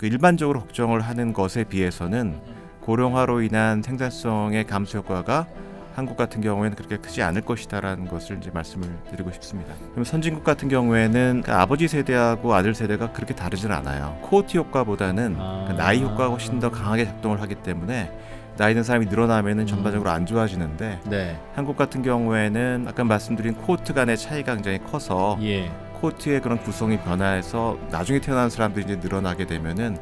그 일반적으로 걱정을 하는 것에 비해서는 고령화로 인한 생산성의 감소 효과가 한국 같은 경우에는 그렇게 크지 않을 것이다라는 것을 이제 말씀을 드리고 싶습니다. 그럼 선진국 같은 경우에는 그 아버지 세대하고 아들 세대가 그렇게 다르진 않아요. 코호트 효과보다는 그 나이 효과가 훨씬 더 강하게 작동을 하기 때문에 나이 든 사람이 늘어나면은 전반적으로 안 좋아지는데 네. 한국 같은 경우에는 아까 말씀드린 코호트 간의 차이가 굉장히 커서 예. 코호트의 그런 구성이 변화해서 나중에 태어난 사람들이 이제 늘어나게 되면은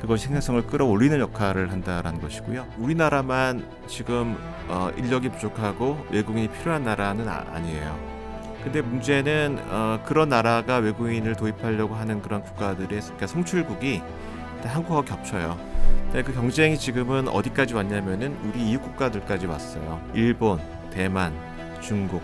그것이 생산성을 끌어올리는 역할을 한다라는 것이고요. 우리나라만 지금 인력이 부족하고 외국인이 필요한 나라는 아니에요. 근데 문제는 그런 나라가 외국인을 도입하려고 하는 그런 국가들의 그러니까 송출국이 한국하고 겹쳐요. 근데 그 경쟁이 지금은 어디까지 왔냐면은 우리 이웃 국가들까지 왔어요. 일본, 대만, 중국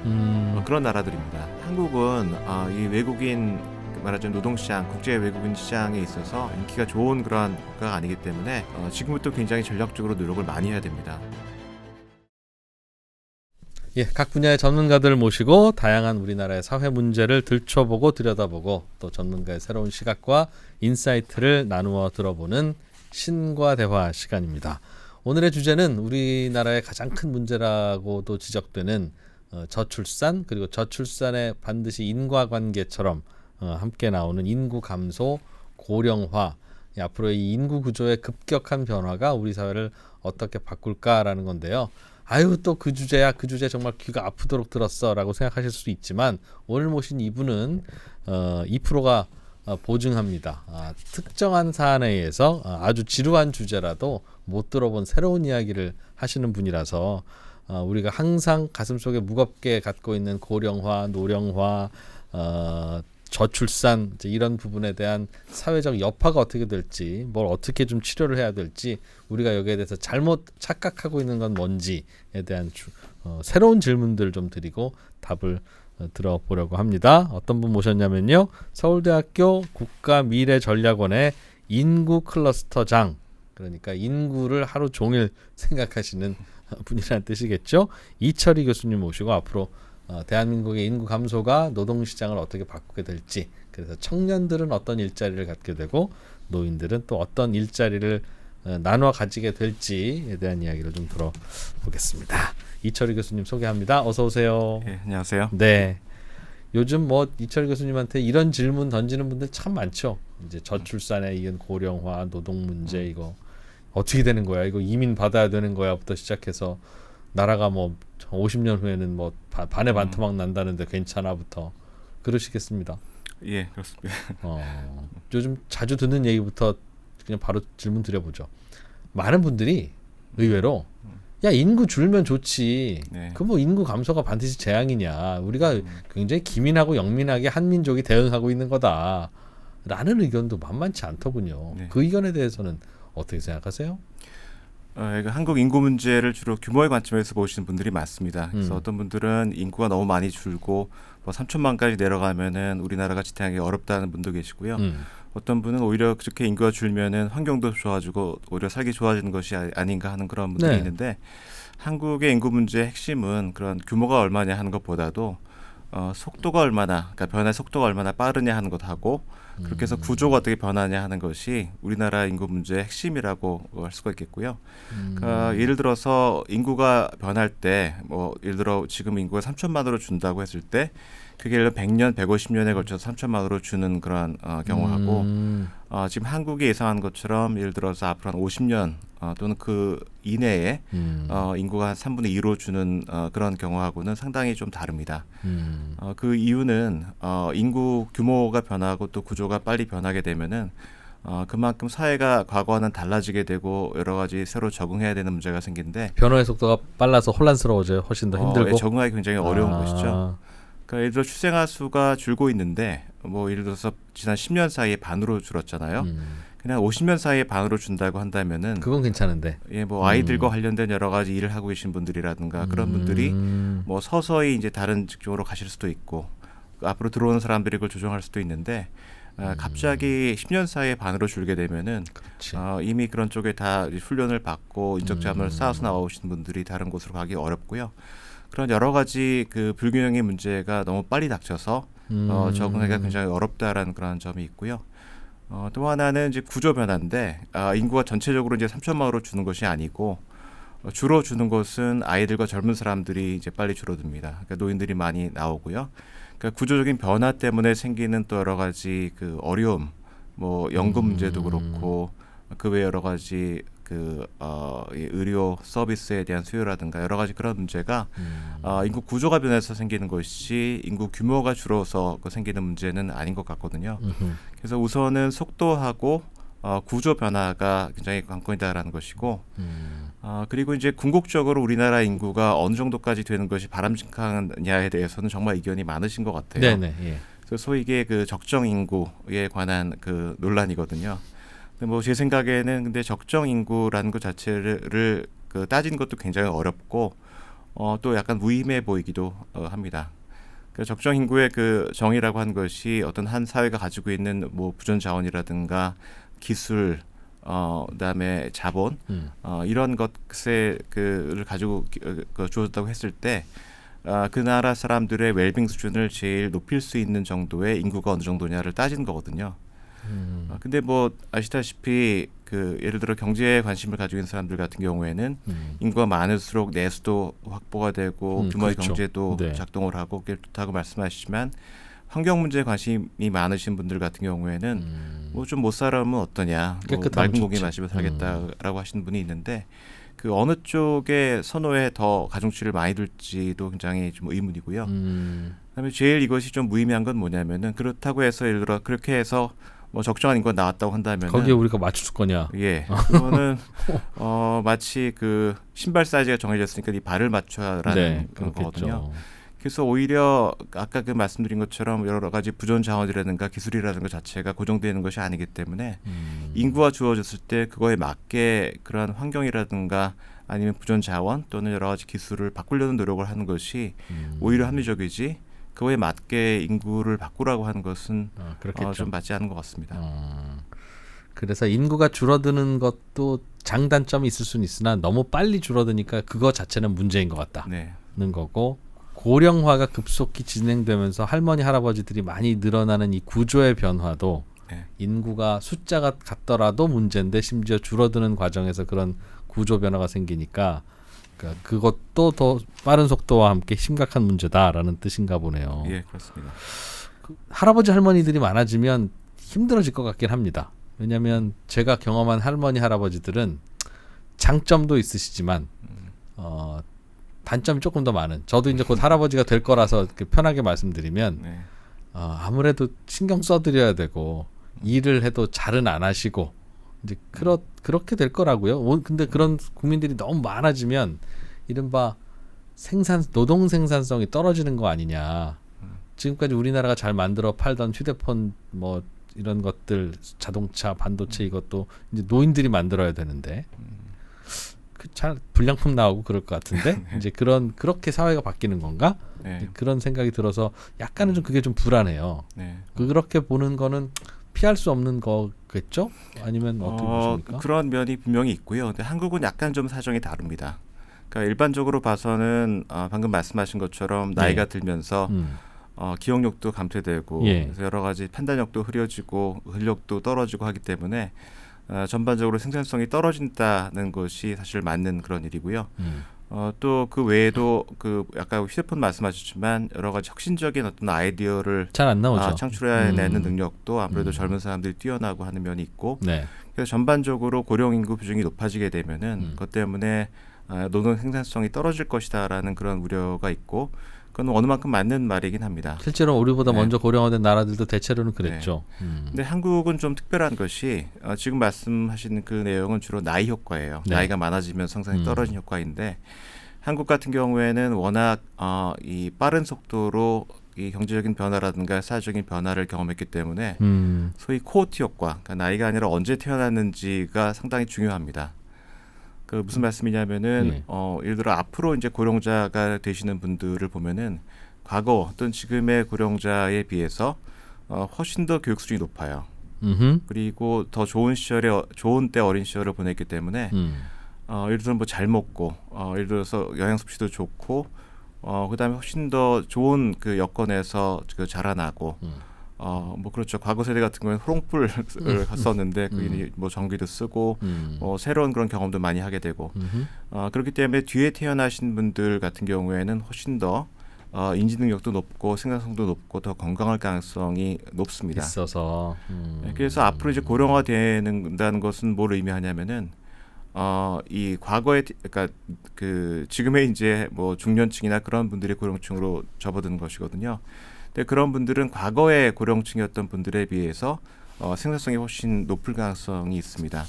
그런 나라들입니다. 한국은 이 외국인 말하자면 노동시장, 국제 외국인 시장에 있어서 인기가 좋은 그러한 국가가 아니기 때문에 지금부터 굉장히 전략적으로 노력을 많이 해야 됩니다. 예, 각 분야의 전문가들을 모시고 다양한 우리나라의 사회 문제를 들춰보고 들여다보고 또 전문가의 새로운 시각과 인사이트를 나누어 들어보는 신과 대화 시간입니다. 오늘의 주제는 우리나라의 가장 큰 문제라고도 지적되는 저출산, 그리고 저출산에 반드시 인과관계처럼 함께 나오는 인구 감소, 고령화, 앞으로 이 인구 구조의 급격한 변화가 우리 사회를 어떻게 바꿀까라는 건데요. 아유, 또 그 주제야, 그 주제 정말 귀가 아프도록 들었어 라고 생각하실 수 있지만 오늘 모신 이분은 2%가 보증합니다. 특정한 사안에 의해서 아주 지루한 주제라도 못 들어본 새로운 이야기를 하시는 분이라서 우리가 항상 가슴속에 무겁게 갖고 있는 고령화, 노령화, 저출산 이런 부분에 대한 사회적 여파가 어떻게 될지, 뭘 어떻게 좀 치료를 해야 될지, 우리가 여기에 대해서 잘못 착각하고 있는 건 뭔지에 대한 새로운 질문들을 좀 드리고 답을 들어보려고 합니다. 어떤 분 모셨냐면요, 서울대학교 국가미래전략원의 인구 클러스터장, 그러니까 인구를 하루 종일 생각하시는 분이라는 뜻이겠죠. 이철희 교수님 모시고 앞으로 대한민국의 인구 감소가 노동시장을 어떻게 바꾸게 될지, 그래서 청년들은 어떤 일자리를 갖게 되고 노인들은 또 어떤 일자리를 나눠 가지게 될지에 대한 이야기를 좀 들어보겠습니다. 이철희 교수님 소개합니다. 어서 오세요. 네, 안녕하세요. 네. 요즘 뭐 이철희 교수님한테 이런 질문 던지는 분들 참 많죠. 이제 저출산에 이은 고령화, 노동 문제, 이거 어떻게 되는 거야? 이거 이민 받아야 되는 거야?부터 시작해서 나라가 뭐 50년 후에는 뭐 반의 반토막 난다는데 괜찮아부터 그러시겠습니다. 예, 그렇습니다. 요즘 자주 듣는 얘기부터 그냥 바로 질문 드려보죠. 많은 분들이 의외로 야, 인구 줄면 좋지. 네. 그 뭐 인구 감소가 반드시 재앙이냐. 우리가 굉장히 기민하고 영민하게 한민족이 대응하고 있는 거다. 라는 의견도 만만치 않더군요. 네. 그 의견에 대해서는 어떻게 생각하세요? 한국 인구 문제를 주로 규모의 관점에서 보시는 분들이 많습니다. 그래서 어떤 분들은 인구가 너무 많이 줄고 뭐 3천만까지 내려가면은 우리나라가 지탱하기 어렵다는 분도 계시고요. 어떤 분은 오히려 그렇게 인구가 줄면은 환경도 좋아지고 오히려 살기 좋아지는 것이 아닌가 하는 그런 분들이 있는데, 한국의 인구 문제의 핵심은 그런 규모가 얼마냐 하는 것보다도 속도가 얼마나, 그러니까 변화의 속도가 얼마나 빠르냐 하는 것하고 그렇게 해서 구조가 어떻게 변하냐 하는 것이 우리나라 인구 문제의 핵심이라고 할 수가 있겠고요. 그러니까 예를 들어서 인구가 변할 때, 뭐 예를 들어 지금 인구가 3천만으로 준다고 했을 때 그게 100년, 150년에 걸쳐서 3천만으로 주는 그런 경우하고 지금 한국이 예상한 것처럼 예를 들어서 앞으로 한 50년 또는 그 이내에 인구가 한 3분의 2로 주는 그런 경우하고는 상당히 좀 다릅니다. 그 이유는 인구 규모가 변하고 또 구조가 빨리 변하게 되면은 그만큼 사회가 과거와는 달라지게 되고 여러 가지 새로 적응해야 되는 문제가 생기는데, 변화의 속도가 빨라서 혼란스러워져요. 훨씬 더 힘들고 적응하기 굉장히 어려운 것이죠. 그러니까 예를 들어 출생아 수가 줄고 있는데 뭐 예를 들어서 지난 10년 사이에 반으로 줄었잖아요. 그냥 50년 사이에 반으로 준다고 한다면은 그건 괜찮은데, 뭐 아이들과 관련된 여러 가지 일을 하고 계신 분들이라든가 그런 분들이 뭐 서서히 이제 다른 직종으로 가실 수도 있고 앞으로 들어오는 사람들이 그걸 조정할 수도 있는데, 갑자기 10년 사이에 반으로 줄게 되면은 이미 그런 쪽에 다 훈련을 받고 인적 자문을 쌓아서 나오신 분들이 다른 곳으로 가기 어렵고요. 그런 여러 가지 그 불균형의 문제가 너무 빨리 닥쳐서 적응하기가 굉장히 어렵다라는 그런 점이 있고요. 또 하나는 이제 구조 변화인데 인구가 전체적으로 이제 3천만으로 주는 것이 아니고 주로 주는 것은 아이들과 젊은 사람들이 이제 빨리 줄어듭니다. 그러니까 노인들이 많이 나오고요. 그러니까 구조적인 변화 때문에 생기는 또 여러 가지 그 어려움, 뭐 연금 문제도 그렇고 그 외 여러 가지 이 의료 서비스에 대한 수요라든가 여러 가지 그런 문제가 인구 구조가 변해서 생기는 것이 인구 규모가 줄어서 생기는 문제는 아닌 것 같거든요. 그래서 우선은 속도하고 구조 변화가 굉장히 관건이다라는 것이고 그리고 이제 궁극적으로 우리나라 인구가 어느 정도까지 되는 것이 바람직하냐에 대해서는 정말 의견이 많으신 것 같아요. 네네. 예. 그래서 소위 이게 그 적정 인구에 관한 그 논란이거든요. 근데 뭐 제 생각에는 근데 적정 인구라는 것 자체를 그 따지는 것도 굉장히 어렵고 또 약간 무의미해 보이기도 합니다. 그 적정 인구의 그 정의라고 하는 것이 어떤 한 사회가 가지고 있는 뭐 부전 자원이라든가 기술 그다음에 자본 이런 것에 그를 가지고 주어졌다고 했을 때 그 나라 사람들의 웰빙 수준을 제일 높일 수 있는 정도의 인구가 어느 정도냐를 따지는 거거든요. 근데 뭐 아시다시피 그 예를 들어 경제에 관심을 가지고 있는 사람들 같은 경우에는 인구가 많을수록 내수도 확보가 되고 규모의 그렇죠. 경제도 네. 작동을 하고 그게 좋다고 말씀하시지만 환경 문제에 관심이 많으신 분들 같은 경우에는 뭐 좀 못 살아면 어떠냐, 뭐 깨끗하면 맑은 공기 좋지. 마시며 살겠다라고 하시는 분이 있는데 그 어느 쪽에 선호에 더 가중치를 많이 둘지도 굉장히 좀 의문이고요. 그다음에 제일 이것이 좀 무의미한 건 뭐냐면은 그렇다고 해서 예를 들어 그렇게 해서 뭐 적정한 인구가 나왔다고 한다면은 거기에 우리가 맞출 거냐? 예, 그거는 마치 그 신발 사이즈가 정해졌으니까 이 발을 맞춰라는 네, 거거든요. 그렇겠죠. 그래서 오히려 아까 그 말씀드린 것처럼 여러 가지 부전 자원이라든가 기술이라든가 자체가 고정되는 것이 아니기 때문에 인구가 주어졌을 때 그거에 맞게 그러한 환경이라든가 아니면 부전 자원 또는 여러 가지 기술을 바꾸려는 노력을 하는 것이 오히려 합리적이지 그거에 맞게 인구를 바꾸라고 하는 것은 그렇겠죠. 좀 맞지 않은 것 같습니다. 그래서 인구가 줄어드는 것도 장단점이 있을 수는 있으나 너무 빨리 줄어드니까 그거 자체는 문제인 것 같다는 네. 거고 고령화가 급속히 진행되면서 할머니 할아버지들이 많이 늘어나는 이 구조의 변화도 네. 인구가 숫자가 같더라도 문제인데 심지어 줄어드는 과정에서 그런 구조 변화가 생기니까 그러니까 그것도 더 빠른 속도와 함께 심각한 문제다라는 뜻인가 보네요. 예, 그렇습니다. 할아버지 할머니들이 많아지면 힘들어질 것 같긴 합니다. 왜냐하면 제가 경험한 할머니 할아버지들은 장점도 있으시지만 단점이 조금 더 많은. 저도 이제 곧 할아버지가 될 거라서 이렇게 편하게 말씀드리면 네. 아무래도 신경 써드려야 되고 일을 해도 잘은 안 하시고 이제 그렇게 될 거라고요. 근데 그런 국민들이 너무 많아지면 이른바 노동 생산성이 떨어지는 거 아니냐. 지금까지 우리나라가 잘 만들어 팔던 휴대폰 뭐 이런 것들 자동차 반도체 이것도 이제 노인들이 만들어야 되는데 잘 불량품 나오고 그럴 것 같은데 이제 그렇게 사회가 바뀌는 건가? 네. 그런 생각이 들어서 약간은 좀 그게 좀 불안해요. 네. 그렇게 보는 거는 피할 수 없는 거겠죠? 아니면 어떻게 보십니까? 그런 면이 분명히 있고요. 근데 한국은 약간 좀 사정이 다릅니다. 그러니까 일반적으로 봐서는 방금 말씀하신 것처럼 나이가 들면서 기억력도 감퇴되고 그래서 여러 가지 판단력도 흐려지고 근력도 떨어지고 하기 때문에 전반적으로 생산성이 떨어진다는 것이 사실 맞는 그런 일이고요. 또 그 외에도 그 아까 휴대폰 말씀하셨지만 여러 가지 혁신적인 어떤 아이디어를 잘 안 나오죠. 창출해내는 능력도 아무래도 젊은 사람들이 뛰어나고 하는 면이 있고 네. 그래서 전반적으로 고령 인구 비중이 높아지게 되면은 그것 때문에 노동 생산성이 떨어질 것이다라는 그런 우려가 있고 그건 어느 만큼 맞는 말이긴 합니다. 실제로 우리보다 먼저 고령화된 나라들도 대체로는 그랬죠. 근데 한국은 좀 특별한 것이 지금 말씀하시는 그 내용은 주로 나이 효과예요. 네. 나이가 많아지면 생산이 떨어진 효과인데 한국 같은 경우에는 워낙 이 빠른 속도로 이 경제적인 변화라든가 사회적인 변화를 경험했기 때문에 소위 코호트 효과, 그러니까 나이가 아니라 언제 태어났는지가 상당히 중요합니다. 그 무슨 말씀이냐면은 예를 들어 앞으로 이제 고령자가 되시는 분들을 보면은 과거 또는 지금의 고령자에 비해서 훨씬 더 교육 수준이 높아요. 그리고 더 좋은 때 어린 시절을 보냈기 때문에 예를 들어 뭐 잘 먹고 예를 들어서 영양 섭취도 좋고 그다음에 훨씬 더 좋은 그 여건에서 그 자라나고 뭐 그렇죠. 과거 세대 같은 경우는 호롱불을 썼는데 그게 뭐 전기도 쓰고 새로운 그런 경험도 많이 하게 되고 그렇기 때문에 뒤에 태어나신 분들 같은 경우에는 훨씬 더 인지 능력도 높고 생산성도 높고 더 건강할 가능성이 높습니다. 있어서 그래서 앞으로 이제 고령화되는다는 것은 뭘 의미하냐면은 이 과거에 그러니까 그 지금의 이제 뭐 중년층이나 그런 분들이 고령층으로 접어드는 것이거든요. 근데 그런 분들은 과거의 고령층이었던 분들에 비해서 생산성이 훨씬 높을 가능성이 있습니다.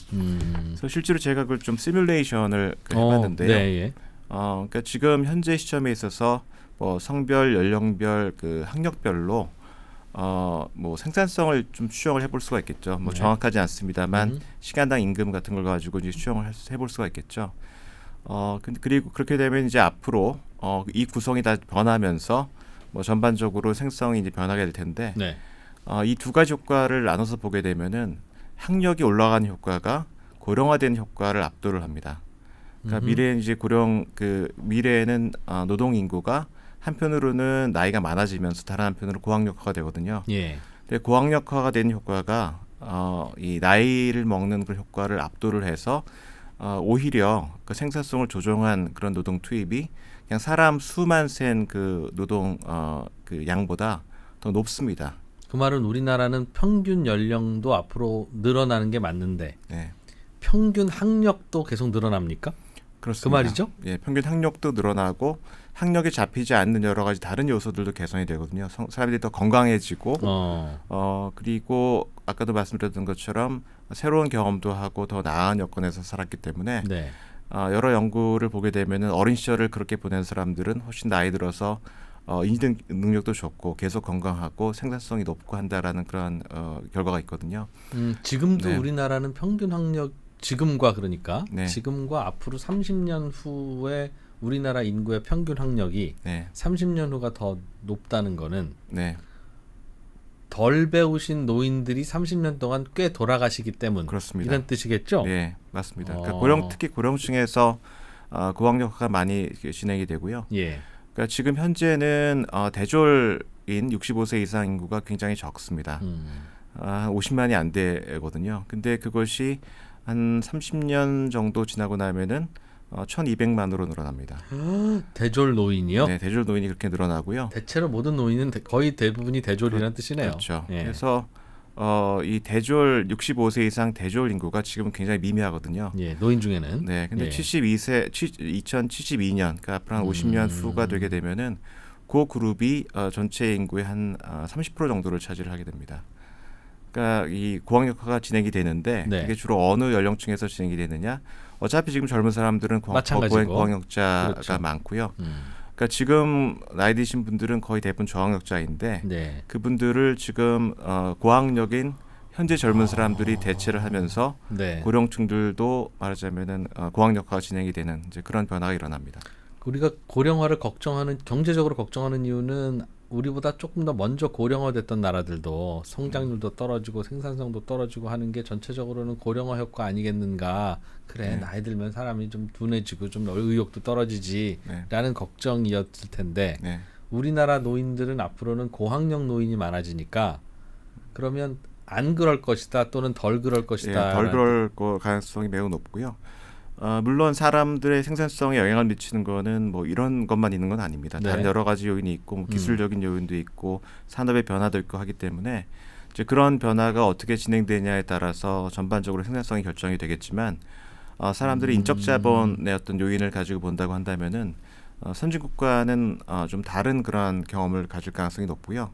그래서 실제로 제가 그걸 좀 시뮬레이션을 해봤는데요. 네, 예. 그러니까 지금 현재 시점에 있어서 뭐 성별, 연령별, 그 학력별로 뭐 생산성을 좀 추정을 해볼 수가 있겠죠. 뭐 네. 정확하지 않습니다만 시간당 임금 같은 걸 가지고 이제 추정을 해볼 수가 있겠죠. 그리고 그렇게 되면 이제 앞으로 이 구성이 다 변하면서 뭐 전반적으로 생성이 이제 변하게 될 텐데 네. 이 두 가지 효과를 나눠서 보게 되면은 학력이 올라가는 효과가 고령화되는 효과를 압도를 합니다. 그러니까 미래에 이제 미래에는 노동 인구가 한편으로는 나이가 많아지면서 다른 한편으로 고학력화가 되거든요. 예. 근데 고학력화가 되는 효과가 이 나이를 먹는 그 효과를 압도를 해서 오히려 그 생산성을 조정한 그런 노동 투입이 그냥 사람 수만 센 그 노동 그 양보다 더 높습니다. 그 말은 우리나라는 평균 연령도 앞으로 늘어나는 게 맞는데 네, 평균 학력도 계속 늘어납니까? 그렇습니다. 그 말이죠? 예, 평균 학력도 늘어나고 학력이 잡히지 않는 여러 가지 다른 요소들도 개선이 되거든요. 사람들이 더 건강해지고 그리고 아까도 말씀드렸던 것처럼 새로운 경험도 하고 더 나은 여건에서 살았기 때문에 네. 여러 연구를 보게 되면은 어린 시절을 그렇게 보낸 사람들은 훨씬 나이 들어서 인지 능력도 좋고 계속 건강하고 생산성이 높고 한다라는 그런 결과가 있거든요. 지금도 네. 우리나라는 평균 학력 지금과 그러니까 네. 지금과 앞으로 30년 후에 우리나라 인구의 평균 학력이 네, 30년 후가 더 높다는 거는 네, 덜 배우신 노인들이 30년 동안 꽤 돌아가시기 때문 그렇습니다. 이런 뜻이겠죠? 네, 맞습니다. 그러니까 특히 고령층에서 고학력화가 많이 진행이 되고요. 예. 그러니까 지금 현재는 대졸인 65세 이상 인구가 굉장히 적습니다. 한 50만이 안 되거든요. 근데 그것이 한 30년 정도 지나고 나면은 1,200만으로 늘어납니다. 대졸 노인이요? 네, 대졸 노인이 그렇게 늘어나고요. 대체로 모든 노인은 거의 대부분이 대졸이라는 뜻이네요. 그렇죠. 예. 그래서 이 대졸 65세 이상 대졸 인구가 지금은 굉장히 미미하거든요. 예, 노인 중에는. 네, 근데 예. 2072년, 그러니까 앞으로 한 50년 후가 되게 되면은 그 그룹이 전체 인구의 한 30% 정도를 차지를 하게 됩니다. 그러니까 이 고학력화가 진행이 되는데 네. 이게 주로 어느 연령층에서 진행이 되느냐? 어차피 지금 젊은 사람들은 마찬가지고. 고학력자가 그렇죠. 많고요. 그러니까 지금 나이 드신 분들은 거의 대부분 저학력자인데 네. 그분들을 지금 고학력인 현재 젊은 사람들이 대체를 하면서 네. 고령층들도 말하자면은 고학력화가 진행이 되는 이제 그런 변화가 일어납니다. 우리가 고령화를 경제적으로 걱정하는 이유는 우리보다 조금 더 먼저 고령화됐던 나라들도 성장률도 떨어지고 생산성도 떨어지고 하는 게 전체적으로는 고령화 효과 아니겠는가. 그래, 네. 나이 들면 사람이 좀 둔해지고 좀 의욕도 떨어지지라는 네. 걱정이었을 텐데 네. 우리나라 노인들은 앞으로는 고학력 노인이 많아지니까 그러면 안 그럴 것이다 또는 덜 그럴 것이다. 덜 그럴 가능성이 매우 높고요. 물론 사람들의 생산성에 영향을 미치는 거는 뭐 이런 것만 있는 건 아닙니다. 네. 다른 여러 가지 요인이 있고 뭐 기술적인 요인도 있고 산업의 변화도 있고 하기 때문에 이제 그런 변화가 어떻게 진행되냐에 따라서 전반적으로 생산성이 결정이 되겠지만 사람들이 인적 자본의 어떤 요인을 가지고 본다고 한다면은 선진국과는 좀 다른 그런 경험을 가질 가능성이 높고요.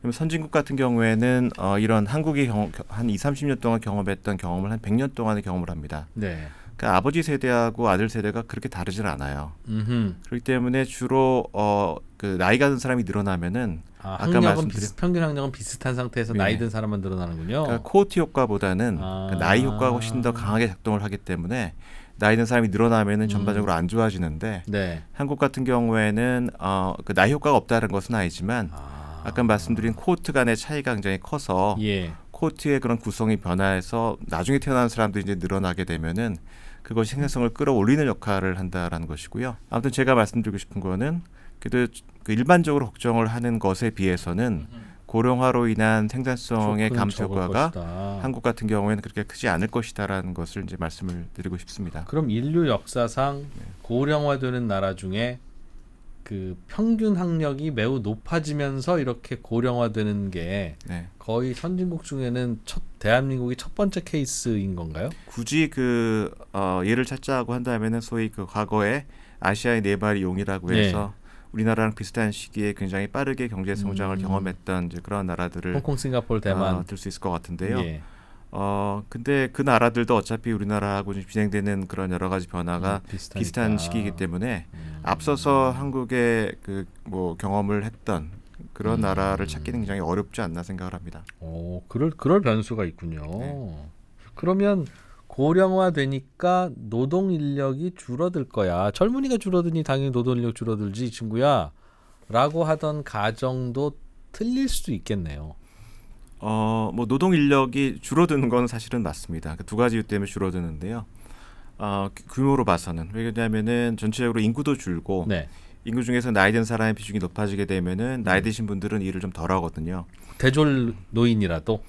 그럼 선진국 같은 경우에는 이런 한국이 한 20-30년 동안 경험했던 경험을 한 100년 동안의 경험을 합니다. 네. 그러니까 아버지 세대하고 아들 세대가 그렇게 다르질 않아요. 그렇기 때문에 주로 그 나이가 든 사람이 늘어나면은 학력은 평균 학력은 비슷한 상태에서 네. 나이 든 사람만 늘어나는군요. 그러니까 코호트 효과보다는 그 나이 효과가 훨씬 더 강하게 작동을 하기 때문에 나이 든 사람이 늘어나면은 전반적으로 안 좋아지는데 네. 한국 같은 경우에는 그 나이 효과가 없다는 것은 아니지만 아까 말씀드린 코호트 간의 차이가 굉장히 커서 예. 코호트의 그런 구성이 변화해서 나중에 태어난 사람들이 이제 늘어나게 되면은 그것이 생산성을 끌어올리는 역할을 한다라는 것이고요. 아무튼 제가 말씀드리고 싶은 거는 그래도 그 일반적으로 걱정을 하는 것에 비해서는 고령화로 인한 생산성의 쇼크는 감소 적을 효과가 것이다. 한국 같은 경우에는 그렇게 크지 않을 것이다라는 것을 이제 말씀을 드리고 싶습니다. 그럼 인류 역사상 고령화되는 나라 중에 그 평균 학력이 매우 높아지면서 이렇게 고령화되는 게 네. 거의 선진국 중에는 대한민국이 첫 번째 케이스인 건가요? 굳이 그 예를 찾자고 한다면은 소위 그 과거에 아시아의 네 발의 용이라고 해서 우리나라랑 비슷한 시기에 굉장히 빠르게 경제 성장을 경험했던 이제 그런 나라들을 홍콩, 싱가포르, 대만 들 수 있을 것 같은데요. 예. 근데 그 나라들도 어차피 우리나라하고 지금 진행되는 그런 여러 가지 변화가 비슷하니까. 비슷한 시기이기 때문에 앞서서 한국의 그 뭐 경험을 했던 그런 나라를 찾기는 굉장히 어렵지 않나 생각을 합니다. 오, 그럴 변수가 있군요. 그러면 고령화되니까 노동 인력이 줄어들 거야. 젊은이가 줄어드니 당연히 노동 인력 줄어들지 친구야. 라고 하던 가정도 틀릴 수도 있겠네요. 뭐 노동 인력이 줄어드는 건 사실은 맞습니다. 그 두 가지 이유 때문에 줄어드는데요. 규모로 봐서는 왜냐하면은 전체적으로 인구도 줄고 네. 인구 중에서 나이 든 사람의 비중이 높아지게 되면은 나이 드신 분들은 일을 좀 덜 하거든요. 대졸 노인이라도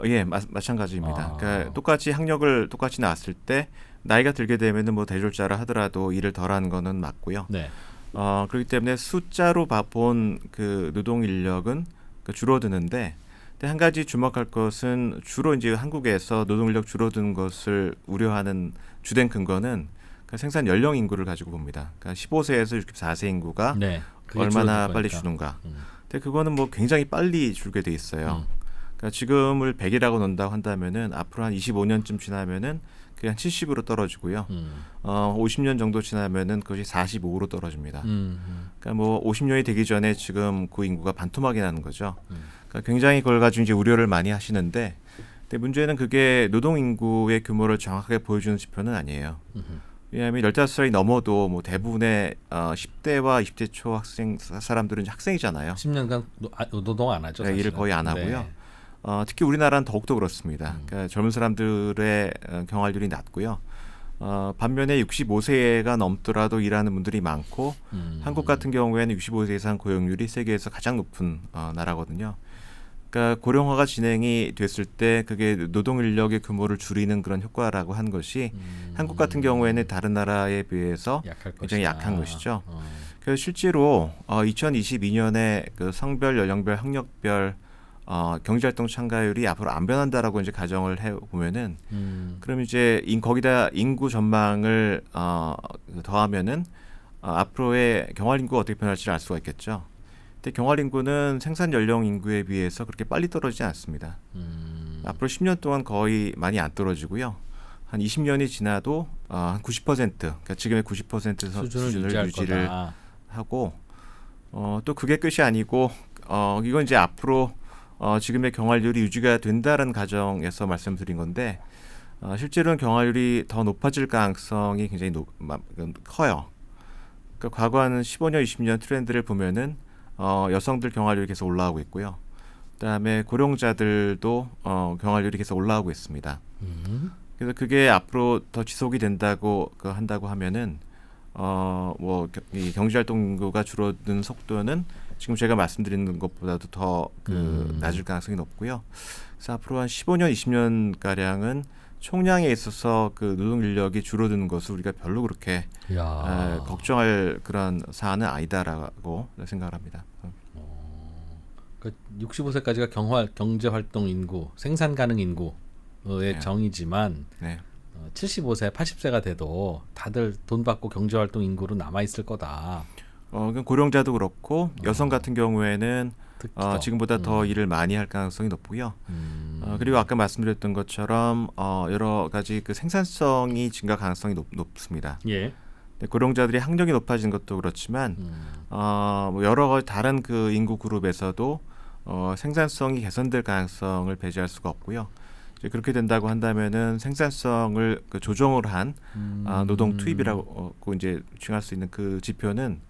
예, 마찬가지입니다. 아. 그러니까 똑같이 학력을 똑같이 나왔을 때 나이가 들게 되면은 뭐 대졸자라 하더라도 일을 덜 하는 거는 맞고요. 네. 그렇기 때문에 숫자로 본 그 노동 인력은 줄어드는데 근데 한 가지 주목할 것은 주로 이제 한국에서 노동 인력 줄어드는 것을 우려하는 주된 근거는 그 생산 연령 인구를 가지고 봅니다. 그러니까 15세에서 64세 인구가 네. 그게 얼마나 줄어들 빨리 거니까. 주는가. 근데 그거는 뭐 굉장히 빨리 줄게 돼 있어요. 그러니까 지금을 100이라고 논다고 한다면은 앞으로 한 25년쯤 지나면은 그게 한 70으로 떨어지고요. 50년 정도 지나면은 그것이 45로 떨어집니다. 그러니까 뭐 50년이 되기 전에 지금 그 인구가 반토막이 나는 거죠. 그러니까 굉장히 그걸 가지고 이제 우려를 많이 하시는데, 근데 문제는 그게 노동 인구의 규모를 정확하게 보여주는 지표는 아니에요. 왜냐하면 15살이 넘어도 뭐 대부분의 10대와 20대 초 학생 사람들은 이제 학생이잖아요. 10년간 노동 안 하죠. 일을 사실은. 거의 안 하고요. 네. 특히 우리나라는 더욱더 그렇습니다. 그러니까 젊은 사람들의 경활률이 낮고요. 반면에 65세가 넘더라도 일하는 분들이 많고 한국 같은 경우에는 65세 이상 고용률이 세계에서 가장 높은 나라거든요. 그러니까 고령화가 진행이 됐을 때 그게 노동 인력의 규모를 줄이는 그런 효과라고 한 것이 한국 같은 경우에는 다른 나라에 비해서 굉장히 약한 것이죠. 그래서 실제로 2022년에 그 성별, 연령별, 학력별 경제활동 참가율이 앞으로 안 변한다라고 이제 가정을 해 보면은 그럼 이제 거기다 인구 전망을 더하면은 앞으로의 경활 인구가 어떻게 변할지를 알 수가 있겠죠. 근데 경활 인구는 생산 연령 인구에 비해서 그렇게 빨리 떨어지지 않습니다. 앞으로 10년 동안 거의 많이 안 떨어지고요. 한 20년이 지나도 한 90%, 그러니까 지금의 90% 수준을 유지를 하고 또 그게 끝이 아니고 이건 이제 앞으로 지금의 경활률이 유지가 된다는 가정에서 말씀드린 건데 실제로는 경활률이 더 높아질 가능성이 굉장히 커요. 그러니까 과거 한 15년, 20년 트렌드를 보면은 여성들 경활률이 계속 올라가고 있고요. 그다음에 고령자들도 경활률이 계속 올라가고 있습니다. 그래서 그게 앞으로 더 지속이 된다고 한다고 하면은 뭐 이 경제활동 인구가 줄어드는 속도는 지금 제가 말씀드리는 것보다도 더 낮을 가능성이 높고요. 그래서 앞으로 한 15년, 20년 가량은 총량에 있어서 그 노동 인력이 줄어드는 것을 우리가 별로 그렇게 걱정할 그런 사안은 아니다라고 생각을 합니다. 65세까지가 경제활동 인구, 생산 가능 인구의 정의지만 75세, 80세가 돼도 다들 돈 받고 경제활동 인구로 남아 있을 거다. 고령자도 그렇고 여성 같은 경우에는 지금보다 더 일을 많이 할 가능성이 높고요. 그리고 아까 말씀드렸던 것처럼 여러 가지 그 생산성이 증가 가능성이 높습니다. 예. 고령자들이 학력이 높아지는 것도 그렇지만 뭐 여러 다른 그 인구 그룹에서도 생산성이 개선될 가능성을 배제할 수가 없고요. 이제 그렇게 된다고 한다면은 생산성을 조정을 한 노동 투입이라고 이제 칭할 수 있는 그 지표는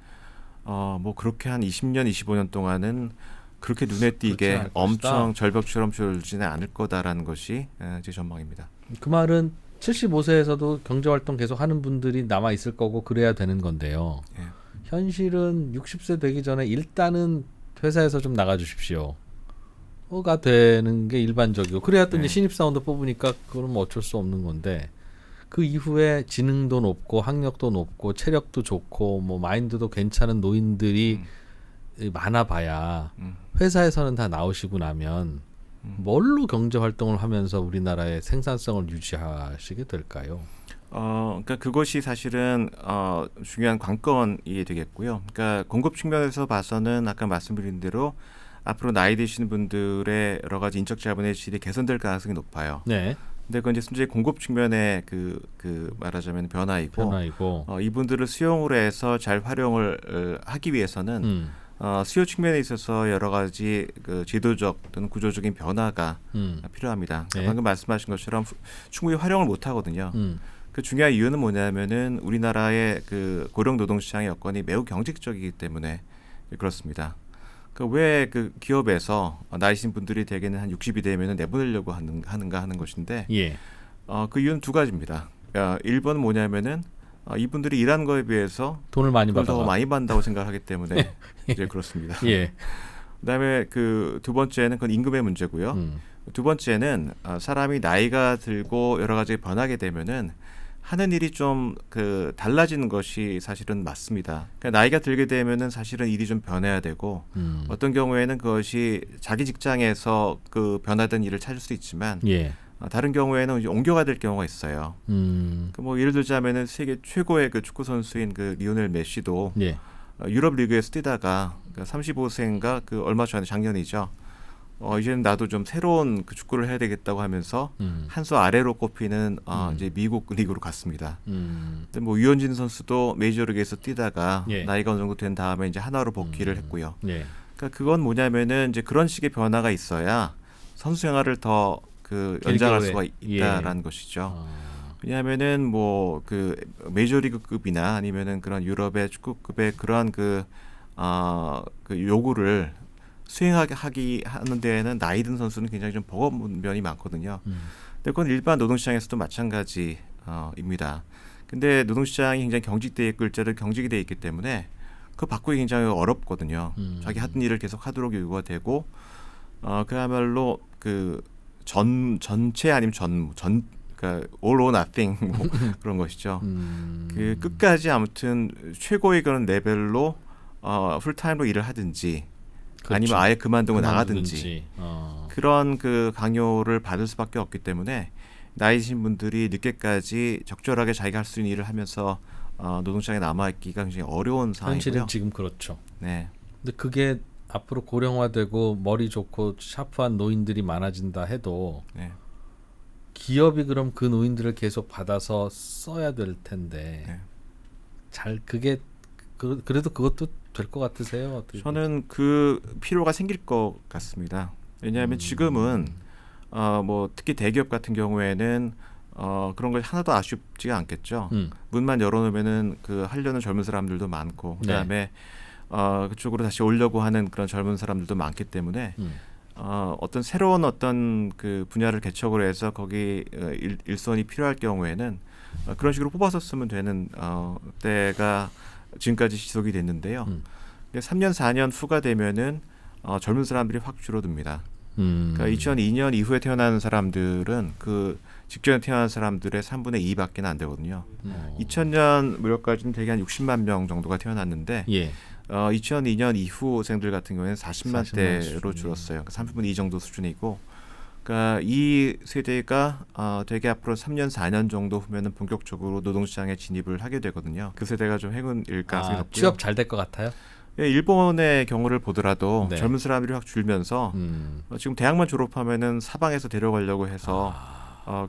뭐 그렇게 한 20년, 25년 동안은 그렇게 눈에 띄게 엄청 절벽처럼 줄지는 않을 거다라는 것이 제 전망입니다. 그 말은 75세에서도 경제활동 계속 하는 분들이 남아 있을 거고 그래야 되는 건데요. 예. 현실은 60세 되기 전에 일단은 회사에서 좀 나가 주십시오. 가 되는 게 일반적이고 그래야 또 네. 이제 신입사원도 뽑으니까 그건 뭐 어쩔 수 없는 건데 그 이후에 지능도 높고 학력도 높고 체력도 좋고 뭐 마인드도 괜찮은 노인들이 많아봐야 회사에서는 다 나오시고 나면 뭘로 경제 활동을 하면서 우리나라의 생산성을 유지하시게 될까요? 그러니까 그것이 사실은 중요한 관건이 되겠고요. 그러니까 공급 측면에서 봐서는 아까 말씀드린 대로 앞으로 나이 드신 분들의 여러 가지 인적 자본의 질이 개선될 가능성이 높아요. 네, 근데 그건 이제 순전히 공급 측면의 그 말하자면 변화이고 이분들을 수용을 해서 잘 활용을 하기 위해서는 수요 측면에 있어서 여러 가지 그 제도적 또는 구조적인 변화가 필요합니다. 그러니까 네. 방금 말씀하신 것처럼 충분히 활용을 못 하거든요. 그 중요한 이유는 뭐냐면은 우리나라의 그 고령 노동 시장의 여건이 매우 경직적이기 때문에 그렇습니다. 그 왜 그 기업에서 나이신 분들이 대개는 한 60이 되면은 내보내려고 하는가 하는 것인데 예, 그 이유는 두 가지입니다. 1번은 뭐냐면은 이분들이 일하는 거에 비해서 돈을 많이 그걸 더 받아가. 많이 받는다고 생각하기 때문에 이제 그렇습니다. 예, 그다음에 그 두 번째는 그건 임금의 문제고요. 두 번째는 사람이 나이가 들고 여러 가지 변하게 되면은 하는 일이 좀 그 달라지는 것이 사실은 맞습니다. 그러니까 나이가 들게 되면은 사실은 일이 좀 변해야 되고 어떤 경우에는 그것이 자기 직장에서 그 변화된 일을 찾을 수 있지만 예, 다른 경우에는 이제 옮겨가야 될 경우가 있어요. 그 뭐 예를 들자면은 세계 최고의 그 축구 선수인 그 리오넬 메시도 예, 유럽 리그에서 뛰다가 35세인가 그 얼마 전에 작년이죠. 이제는 나도 좀 새로운 그 축구를 해야 되겠다고 하면서 한 수 아래로 꼽히는 이제 미국 리그로 갔습니다. 근데 뭐 유현진 선수도 메이저리그에서 뛰다가 예. 나이가 어느 정도 된 다음에 이제 하나로 복귀를 했고요. 예, 그러니까 그건 뭐냐면은 이제 그런 식의 변화가 있어야 선수 생활을 더 그 연장할 길게 수가 오래. 있다라는 예. 것이죠. 왜냐하면은 뭐 그 메이저리그급이나 아니면은 그런 유럽의 축구급의 그러한 그 요구를 수행하기 하는 데에는 나이 든 선수는 굉장히 좀 버거운 면이 많거든요. 근데 그건 일반 노동시장에서도 마찬가지입니다. 근데 노동시장이 굉장히 경직돼 있고 일자로 경직이 돼 있기 때문에 그거 바꾸기 굉장히 어렵거든요. 자기 하던 일을 계속 하도록 요구가 되고 그야말로 그 전체 아니면 그러니까 all or nothing 뭐 그런 것이죠. 그 끝까지 아무튼 최고의 그런 레벨로 풀타임으로 일을 하든지 그렇죠. 아니면 아예 그만두고 나가든지 그만두든지. 그런 그 강요를 받을 수밖에 없기 때문에 나이 드신 분들이 늦게까지 적절하게 자기가 할 수 있는 일을 하면서 노동시장에 남아있기가 굉장히 어려운 상황이고요. 현실은 지금 그렇죠. 네. 근데 그게 앞으로 고령화되고 머리 좋고 샤프한 노인들이 많아진다 해도 네. 기업이 그럼 그 노인들을 계속 받아서 써야 될 텐데 네. 잘 그게 그래도 그것도 될 것 같으세요? 어떻게 저는 그 필요가 생길 것 같습니다. 왜냐하면 지금은 뭐 특히 대기업 같은 경우에는 그런 걸 하나도 아쉽지가 않겠죠. 문만 열어놓으면은 그 하려는 젊은 사람들도 많고 그다음에 그쪽으로 다시 오려고 하는 그런 젊은 사람들도 많기 때문에 어떤 새로운 어떤 그 분야를 개척을 해서 거기 일손이 필요할 경우에는 그런 식으로 뽑아서 쓰면 되는 때가 지금까지 지속이 됐는데요. 근데 3년 4년 후가 되면은 젊은 사람들이 확 줄어듭니다. 그러니까 2002년 이후에 태어나는 사람들은 그 직전에 태어난 사람들의 3분의 2밖에 안 되거든요. 2000년 무렵까지는 대개 한 60만 명 정도가 태어났는데 예. 2002년 이후생들 같은 경우에는 40만 40만 대로 수준이에요. 줄었어요. 3분의 2 정도 수준이고, 그러니까 이 세대가 되게 앞으로 3년 4년 정도 후면은 본격적으로 노동시장에 진입을 하게 되거든요. 그 세대가 좀 행운일 가능성이 높고요. 취업 잘 될 것 같아요? 예, 일본의 경우를 보더라도 네. 젊은 사람들이 확 줄면서 지금 대학만 졸업하면은 사방에서 데려가려고 해서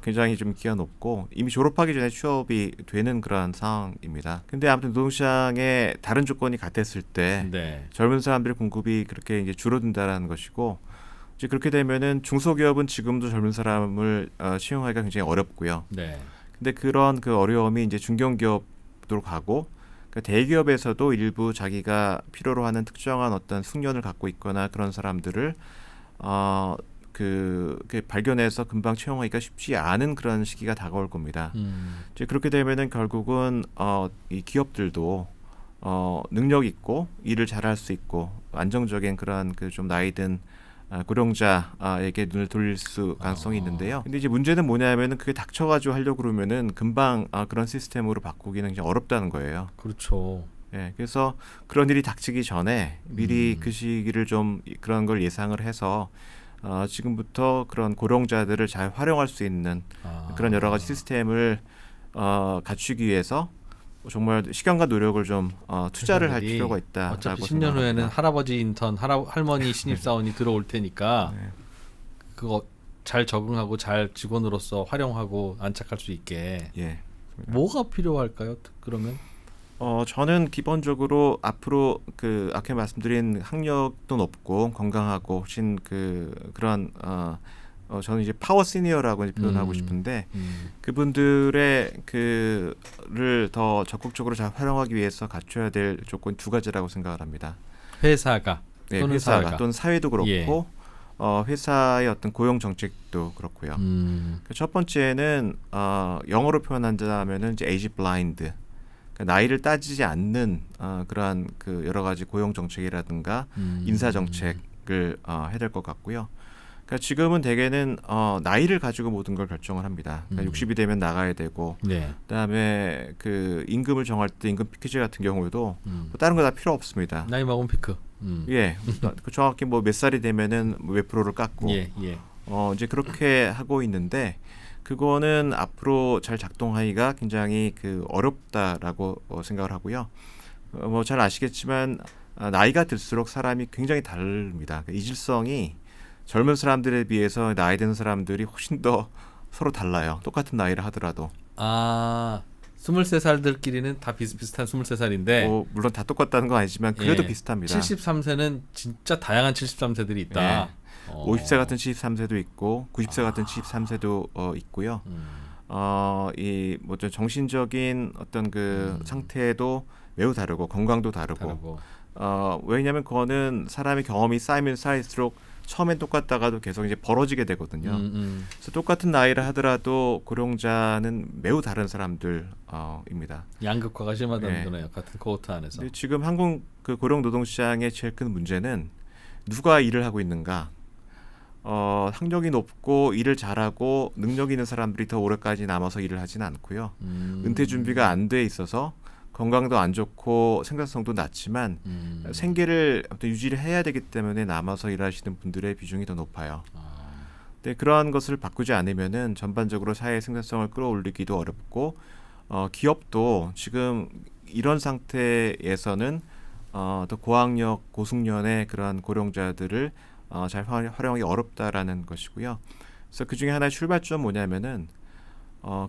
굉장히 좀 기가 높고 이미 졸업하기 전에 취업이 되는 그런 상황입니다. 근데 아무튼 노동시장에 다른 조건이 같았을 때 네. 젊은 사람들의 공급이 그렇게 이제 줄어든다라는 것이고 이제 그렇게 되면은 중소기업은 지금도 젊은 사람을 채용하기가 굉장히 어렵고요. 네. 근데 그런 그 어려움이 이제 중견기업으로 가고 그러니까 대기업에서도 일부 자기가 필요로 하는 특정한 어떤 숙련을 갖고 있거나 그런 사람들을 그 발견해서 금방 채용하기가 쉽지 않은 그런 시기가 다가올 겁니다. 이제 그렇게 되면은 결국은 이 기업들도 능력 있고 일을 잘할 수 있고 안정적인 그런 그 좀 나이든 고령자에게 눈을 돌릴 수 가능성이 있는데요. 근데 이제 문제는 뭐냐면은 그게 닥쳐가지고 하려고 그러면은 금방 그런 시스템으로 바꾸기는 굉장히 어렵다는 거예요. 그렇죠. 예, 그래서 그런 일이 닥치기 전에 미리 그 시기를 좀 그런 걸 예상을 해서 지금부터 그런 고령자들을 잘 활용할 수 있는 그런 여러 가지 시스템을 갖추기 위해서 정말 시간과 노력을 좀 투자를 할 회사들이 필요가 있다라고 어차피 10년 생각합니다. 후에는 할아버지 인턴, 할머니 신입사원이 들어올 테니까 네. 그거 잘 적응하고 잘 직원으로서 활용하고 안착할 수 있게 예. 뭐가 필요할까요? 그러면 저는 기본적으로 앞으로 그 아까 말씀드린 학력도 높고 건강하고 훨씬 그런 저는 이제 파워 시니어라고 표현하고 싶은데 그분들의 그를 더 적극적으로 잘 활용하기 위해서 갖춰야 될 조건 두 가지라고 생각을 합니다. 회사가 네, 또는 회사가 사회가. 또는 사회도 그렇고 예. 회사의 어떤 고용 정책도 그렇고요. 그 첫 번째는 영어로 표현한다면은 이제 에이지 블라인드. 그러니까 나이를 따지지 않는 그러한 그 여러 가지 고용 정책이라든가 인사 정책을 해야 될 것 같고요. 그러니까 지금은 대개는 나이를 가지고 모든 걸 결정을 합니다. 그러니까 60이 되면 나가야 되고, 네. 그다음에 그 임금을 정할 때 임금 패키지 같은 경우에도 뭐 다른 거 다 필요 없습니다. 나이 먹은 피크. 예, 그 정확히 뭐 몇 살이 되면은 몇 프로를 깎고, 예, 예. 이제 그렇게 하고 있는데 그거는 앞으로 잘 작동하기가 굉장히 어렵다라고 생각을 하고요. 뭐 잘 아시겠지만 나이가 들수록 사람이 굉장히 다릅니다. 그 이질성이 젊은 사람들에 비해서 나이 든 사람들이 훨씬 더 서로 달라요. 똑같은 나이를 하더라도. 23살들끼리는 다 비슷비슷한 23살인데 뭐 물론 다 똑같다는 건 아니지만 그래도 예, 비슷합니다. 73세는 진짜 다양한 73세들이 있다. 50세 같은 73세도 있고 90세 같은 73세도 있고요. 이 뭐 좀 정신적인 어떤 그 상태도 매우 다르고 건강도 다르고. 왜냐하면 그거는 사람의 경험이 쌓이면 쌓일수록 처음엔 똑같다가도 계속 이제 벌어지게 되거든요. 그래서 똑같은 나이를 하더라도 고령자는 매우 다른 사람들입니다. 양극화가 심하다는 네. 거네요. 같은 코호트 안에서. 근데 지금 한국 그 고령 노동 시장의 제일 큰 문제는 누가 일을 하고 있는가. 학력이 높고 일을 잘하고 능력 있는 사람들이 더 오래까지 남아서 일을 하지는 않고요. 은퇴 준비가 안 돼 있어서 건강도 안 좋고 생산성도 낮지만 생계를 아무튼 유지를 해야 되기 때문에 남아서 일하시는 분들의 비중이 더 높아요. 근데 그러한 것을 바꾸지 않으면은 전반적으로 사회 생산성을 끌어올리기도 어렵고 기업도 지금 이런 상태에서는 더 고학력, 고숙련의 그러한 고령자들을 잘 활용하기 어렵다라는 것이고요. 그래서 그 중에 하나의 출발점 뭐냐면은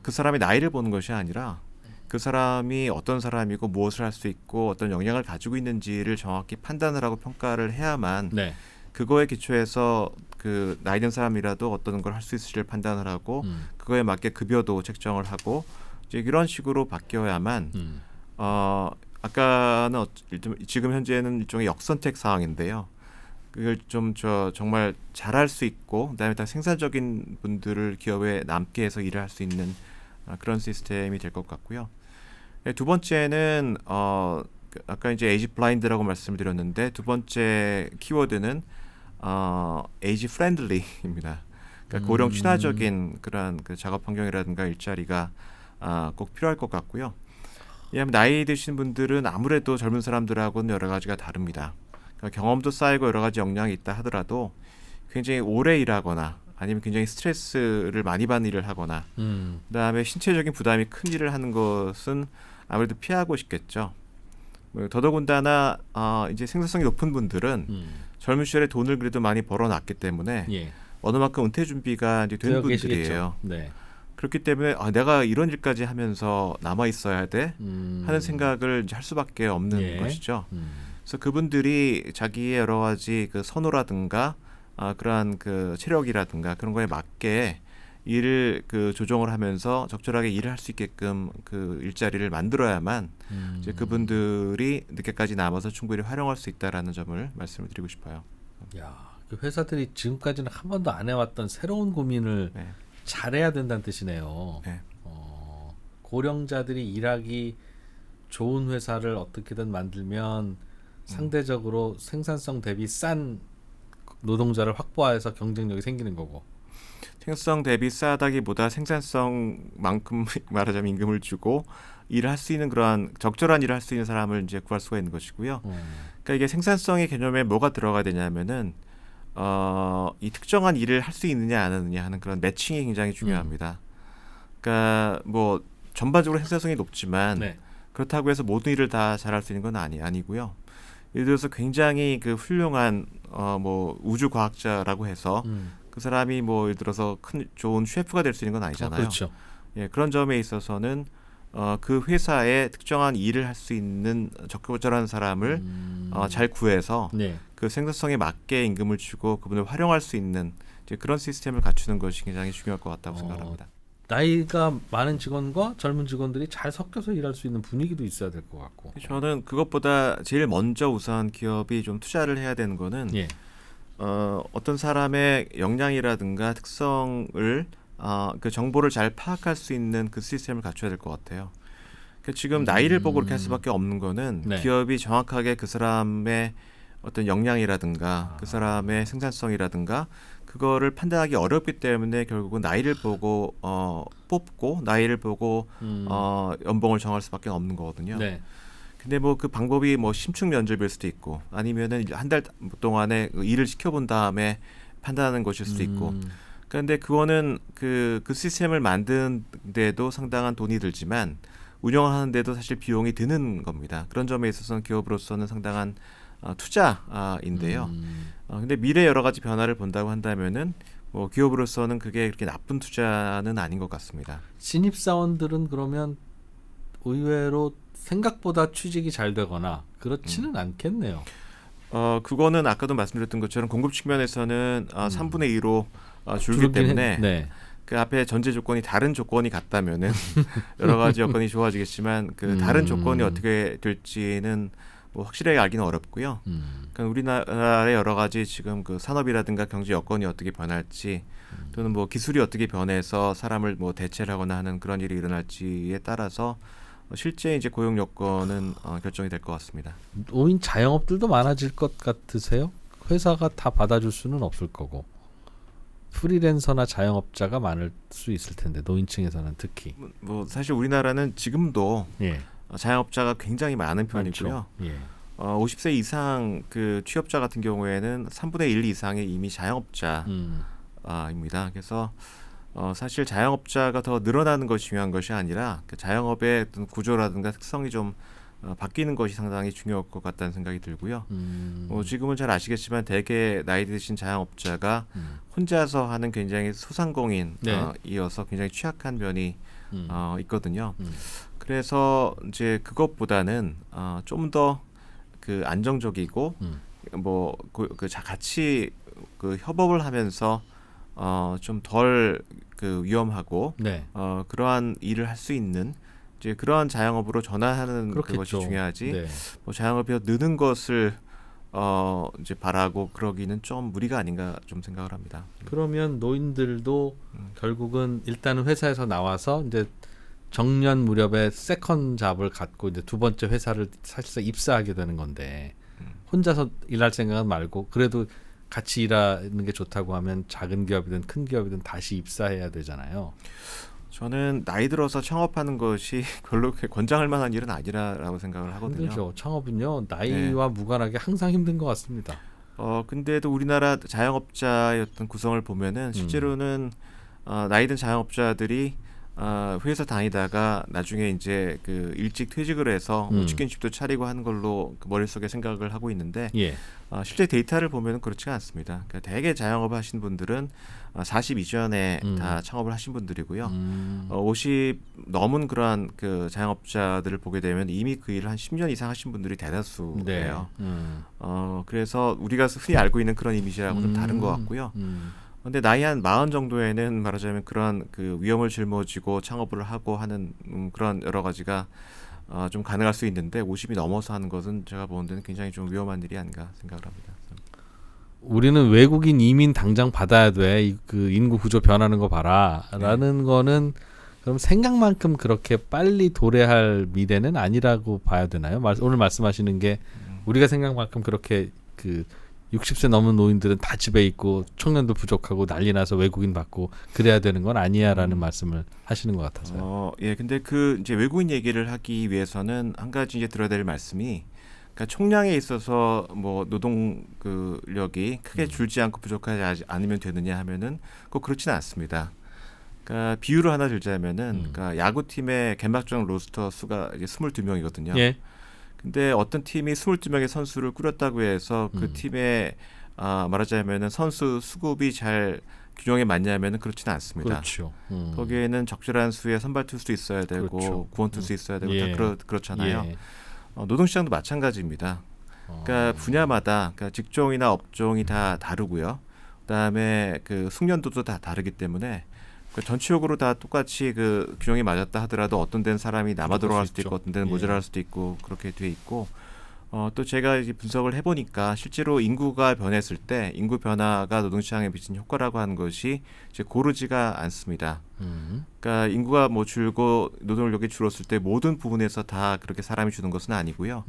그 사람의 나이를 보는 것이 아니라 그 사람이 어떤 사람이고 무엇을 할 수 있고 어떤 역량을 가지고 있는지를 정확히 판단을 하고 평가를 해야만 네. 그거에 기초해서 그 나이 든 사람이라도 어떤 걸 할 수 있을지를 판단을 하고 그거에 맞게 급여도 책정을 하고 이제 이런 식으로 바뀌어야만 아까는 지금 현재는 일종의 역선택 상황인데요. 그걸 좀 정말 잘할 수 있고 그다음에 다 생산적인 분들을 기업에 남게 해서 일을 할 수 있는 그런 시스템이 될 것 같고요. 두 번째는 아까 이제 에이지 블라인드라고 말씀을 드렸는데 두 번째 키워드는 에이지 프렌들리입니다. 그러니까 고령 친화적인 그런 그 작업 환경이라든가 일자리가 꼭 필요할 것 같고요. 왜냐하면 나이 드신 분들은 아무래도 젊은 사람들하고는 여러 가지가 다릅니다. 그러니까 경험도 쌓이고 여러 가지 역량이 있다 하더라도 굉장히 오래 일하거나 아니면 굉장히 스트레스를 많이 받는 일을 하거나 그다음에 신체적인 부담이 큰 일을 하는 것은 아무래도 피하고 싶겠죠. 더더군다나 이제 생산성이 높은 분들은 젊은 시절에 돈을 그래도 많이 벌어놨기 때문에 예. 어느 만큼 은퇴 준비가 이제 된 되어 분들이에요. 계시겠죠. 네. 그렇기 때문에 내가 이런 일까지 하면서 남아 있어야 돼 하는 생각을 이제 할 수밖에 없는 예. 것이죠. 그래서 그분들이 자기의 여러 가지 그 선호라든가 그러한 그 체력이라든가 그런 거에 맞게 일을 조정을 하면서 적절하게 일을 할 수 있게끔 그 일자리를 만들어야만 이제 그분들이 늦게까지 남아서 충분히 활용할 수 있다라는 점을 말씀을 드리고 싶어요. 야, 그 회사들이 지금까지는 한 번도 안 해왔던 새로운 고민을 네. 잘해야 된다는 뜻이네요. 네. 고령자들이 일하기 좋은 회사를 어떻게든 만들면 상대적으로 생산성 대비 싼 노동자를 확보해서 경쟁력이 생기는 거고. 생산성 대비 싸다기보다 생산성만큼 말하자면 임금을 주고 일을 할 수 있는 그러한 적절한 일을 할 수 있는 사람을 이제 구할 수가 있는 것이고요. 그러니까 이게 생산성의 개념에 뭐가 들어가야 되냐면은 이 특정한 일을 할 수 있느냐 안 하느냐 하는 그런 매칭이 굉장히 중요합니다. 그러니까 뭐 전반적으로 생산성이 높지만 네. 그렇다고 해서 모든 일을 다 잘할 수 있는 건 아니고요. 예를 들어서 굉장히 그 훌륭한 뭐 우주 과학자라고 해서 그 사람이 뭐 예를 들어서 큰 좋은 셰프가 될 수 있는 건 아니잖아요. 그렇죠. 예, 그런 점에 있어서는 그 회사에 특정한 일을 할 수 있는 적절한 사람을 잘 구해서 네. 그 생산성에 맞게 임금을 주고 그분을 활용할 수 있는 이제 그런 시스템을 갖추는 것이 굉장히 중요할 것 같다고 생각합니다. 나이가 많은 직원과 젊은 직원들이 잘 섞여서 일할 수 있는 분위기도 있어야 될 것 같고. 저는 그것보다 제일 먼저 우선 기업이 좀 투자를 해야 되는 거는 예. 어떤 사람의 역량이라든가 특성을 그 정보를 잘 파악할 수 있는 그 시스템을 갖춰야 될 것 같아요. 그러니까 지금 나이를 보고 그렇게 할 수밖에 없는 거는 네. 기업이 정확하게 그 사람의 어떤 역량이라든가 그 사람의 생산성이라든가 그거를 판단하기 어렵기 때문에 결국은 나이를 보고 뽑고 나이를 보고 연봉을 정할 수밖에 없는 거거든요. 네. 근데 뭐 그 방법이 뭐 심층 면접일 수도 있고 아니면은 한 달 동안에 일을 시켜본 다음에 판단하는 것일 수도 있고. 그런데 그거는 그 시스템을 만드는데도 상당한 돈이 들지만 운영하는데도 사실 비용이 드는 겁니다. 그런 점에 있어서는 기업으로서는 상당한 투자인데요. 근데 미래 여러 가지 변화를 본다고 한다면은 뭐 기업으로서는 그게 그렇게 나쁜 투자는 아닌 것 같습니다. 신입 사원들은 그러면 의외로 생각보다 취직이 잘 되거나 그렇지는 않겠네요. 그거는 아까도 말씀드렸던 것처럼 공급 측면에서는 3분의 2로 줄기 때문에 네. 그 앞에 전제 조건이 다른 조건이 같다면은 여러 가지 여건이 좋아지겠지만 그 다른 조건이 어떻게 될지는 뭐 확실하게 알기는 어렵고요. 그러니까 우리나라의 여러 가지 지금 그 산업이라든가 경제 여건이 어떻게 변할지 또는 뭐 기술이 어떻게 변해서 사람을 뭐 대체를 하거나 하는 그런 일이 일어날지에 따라서 실제 이제 고용 여건은 결정이 될 것 같습니다. 노인 자영업들도 많아질 것 같으세요? 회사가 다 받아줄 수는 없을 거고 프리랜서나 자영업자가 많을 수 있을 텐데 노인층에서는 특히. 뭐 사실 우리나라는 지금도 예. 자영업자가 굉장히 많은 편이고요. 예. 50세 이상 그 취업자 같은 경우에는 3분의 1 이상이 이미 자영업자입니다. 그래서 사실 자영업자가 더 늘어나는 것이 중요한 것이 아니라 그 자영업의 어떤 구조라든가 특성이 좀 바뀌는 것이 상당히 중요할 것 같다는 생각이 들고요. 지금은 잘 아시겠지만 대개 나이 드신 자영업자가 혼자서 하는 굉장히 소상공인이어서 굉장히 취약한 면이 있거든요. 그래서 이제 그것보다는 좀 더 그 안정적이고 뭐 같이 그 협업을 하면서 좀 덜 그 위험하고 네. 그러한 일을 할 수 있는 이제 그러한 자영업으로 전환하는 그렇겠죠. 것이 중요하지. 네. 뭐 자영업이 느는 것을 이제 바라고 그러기는 좀 무리가 아닌가 좀 생각을 합니다. 그러면 노인들도 결국은 일단은 회사에서 나와서 이제 정년 무렵에 세컨 잡을 갖고 이제 두 번째 회사를 사실상 입사하게 되는 건데 혼자서 일할 생각은 말고 그래도 같이 일하는 게 좋다고 하면 작은 기업이든 큰 기업이든 다시 입사해야 되잖아요. 저는 나이 들어서 창업하는 것이 별로 그렇게 권장할 만한 일은 아니라고 생각을 하거든요. 힘들죠. 창업은요 나이와 무관하게 항상 힘든 것 같습니다. 근데도 우리나라 자영업자의 어떤 구성을 보면은 실제로는 나이 든 자영업자들이 회사 다니다가 나중에 이제 그 일찍 퇴직을 해서 치킨집도 차리고 하는 걸로 그 머릿속에 생각을 하고 있는데 예. 실제 데이터를 보면 그렇지가 않습니다. 그러니까 대개 자영업을 하신 분들은 40 이전에 다 창업을 하신 분들이고요. 50 넘은 그러한 그 자영업자들을 보게 되면 이미 그 일을 한 10년 이상 하신 분들이 대다수예요. 네. 그래서 우리가 흔히 알고 있는 그런 이미지하고 좀 다른 것 같고요. 근데 나이 한 40 정도에는 말하자면 그런 그 위험을 짊어지고 창업을 하고 하는 그런 여러 가지가 좀 가능할 수 있는데 50이 넘어서 하는 것은 제가 보는 데는 굉장히 좀 위험한 일이 아닌가 생각을 합니다. 우리는 외국인 이민 당장 받아야 돼. 그 인구 구조 변하는 거 봐라라는 거는 그럼 생각만큼 그렇게 빨리 도래할 미래는 아니라고 봐야 되나요? 오늘 말씀하시는 게 우리가 생각만큼 그렇게 그 60세 넘은 노인들은 다 집에 있고 청년도 부족하고 난리 나서 외국인 받고 그래야 되는 건 아니야라는 말씀을 하시는 것 같아서요. 예, 근데 그 이제 외국인 얘기를 하기 위해서는 한 가지 이제 들어야 될 말씀이, 그러니까 총량에 있어서 뭐 노동 력이 크게 줄지 않고 부족하지 않으면 되느냐 하면은 꼭 그렇지는 않습니다. 그러니까 비유를 하나 들자면은, 그러니까 야구팀의 개막전 로스터 수가 이제 22명이거든요. 예. 근데 어떤 팀이 22명의 선수를 꾸렸다고 해서 그 팀의 말하자면은 선수 수급이 잘 균형에 맞냐면은 그렇지는 않습니다. 그렇죠. 거기에는 적절한 수의 선발 투수도 있어야 되고, 그렇죠. 구원 투수 있어야 되고, 예. 다 그렇잖아요. 예. 노동시장도 마찬가지입니다. 그러니까 분야마다, 그러니까 직종이나 업종이 다 다르고요. 그다음에 그 숙련도도 다 다르기 때문에 전체적으로 다 똑같이 그 균형이 맞았다 하더라도 어떤 데는 사람이 남아 돌아갈 수도 있고, 어떤 데는 모자랄 수도 있고, 그렇게 돼 있고, 또 제가 이제 분석을 해보니까 실제로 인구가 변했을 때 인구 변화가 노동시장에 미친 효과라고 하는 것이 이제 고르지가 않습니다. 그러니까 인구가 뭐 줄고 노동력이 줄었을 때 모든 부분에서 다 그렇게 사람이 주는 것은 아니고요.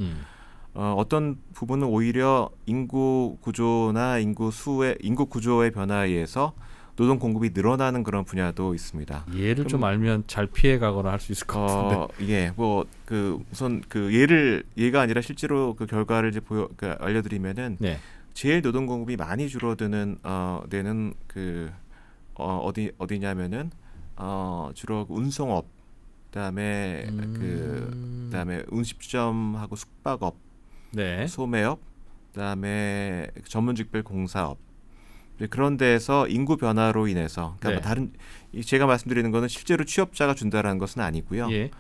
어떤 부분은 오히려 인구 구조나 인구 구조의 변화에 의해서 노동 공급이 늘어나는 그런 분야도 있습니다. 예를 좀 알면 잘 피해가거나 할 수 있을 것 같은데. 예, 뭐 그 우선 그 예가 아니라 실제로 그 결과를 이제 알려드리면은, 네. 제일 노동 공급이 많이 줄어드는 데는 어디냐면은 주로 운송업, 그다음에 음식점하고 숙박업, 네. 소매업, 그다음에 전문직별 공사업. 그런 데에서 인구 변화로 인해서, 그러니까 네. 뭐 다른 제가 말씀드리는 거는 실제로 취업자가 준다라는 것은 아니고요. 예.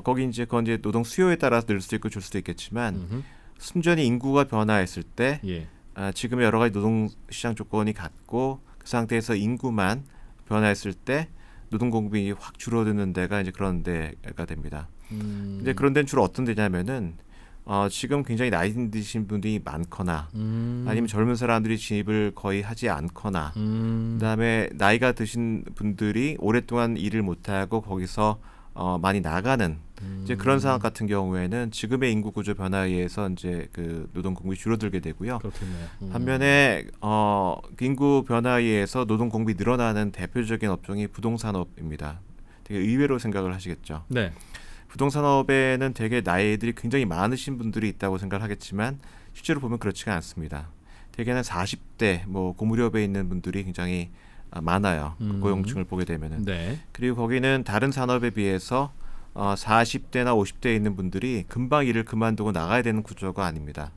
거기 이제 그건 이제 노동 수요에 따라서 늘 수도 있고 줄 수도 있겠지만, 순전히 인구가 변화했을 때 예. 지금의 여러 가지 노동 시장 조건이 같고 그 상태에서 인구만 변화했을 때 노동 공급이 확 줄어드는 데가 이제 그런 데가 됩니다. 근데 그런 데는 주로 어떤 데냐면은 지금 굉장히 나이 드신 분들이 많거나, 아니면 젊은 사람들이 진입을 거의 하지 않거나, 그다음에 나이가 드신 분들이 오랫동안 일을 못하고 거기서 많이 나가는 이제 그런 상황 같은 경우에는 지금의 인구 구조 변화에 의해서 이제 그 노동 공급이 줄어들게 되고요. 그렇겠네요. 반면에 그 인구 변화에 의해서 노동 공급이 늘어나는 대표적인 업종이 부동산업입니다. 되게 의외로 생각을 하시겠죠. 네. 부동산업에는 되게 나이들이 굉장히 많으신 분들이 있다고 생각을 하겠지만 실제로 보면 그렇지가 않습니다. 대개는 40대 뭐 그 무렵에 있는 분들이 굉장히 많아요. 그 고용층을 보게 되면은. 네. 그리고 거기는 다른 산업에 비해서 40대나 50대에 있는 분들이 금방 일을 그만두고 나가야 되는 구조가 아닙니다.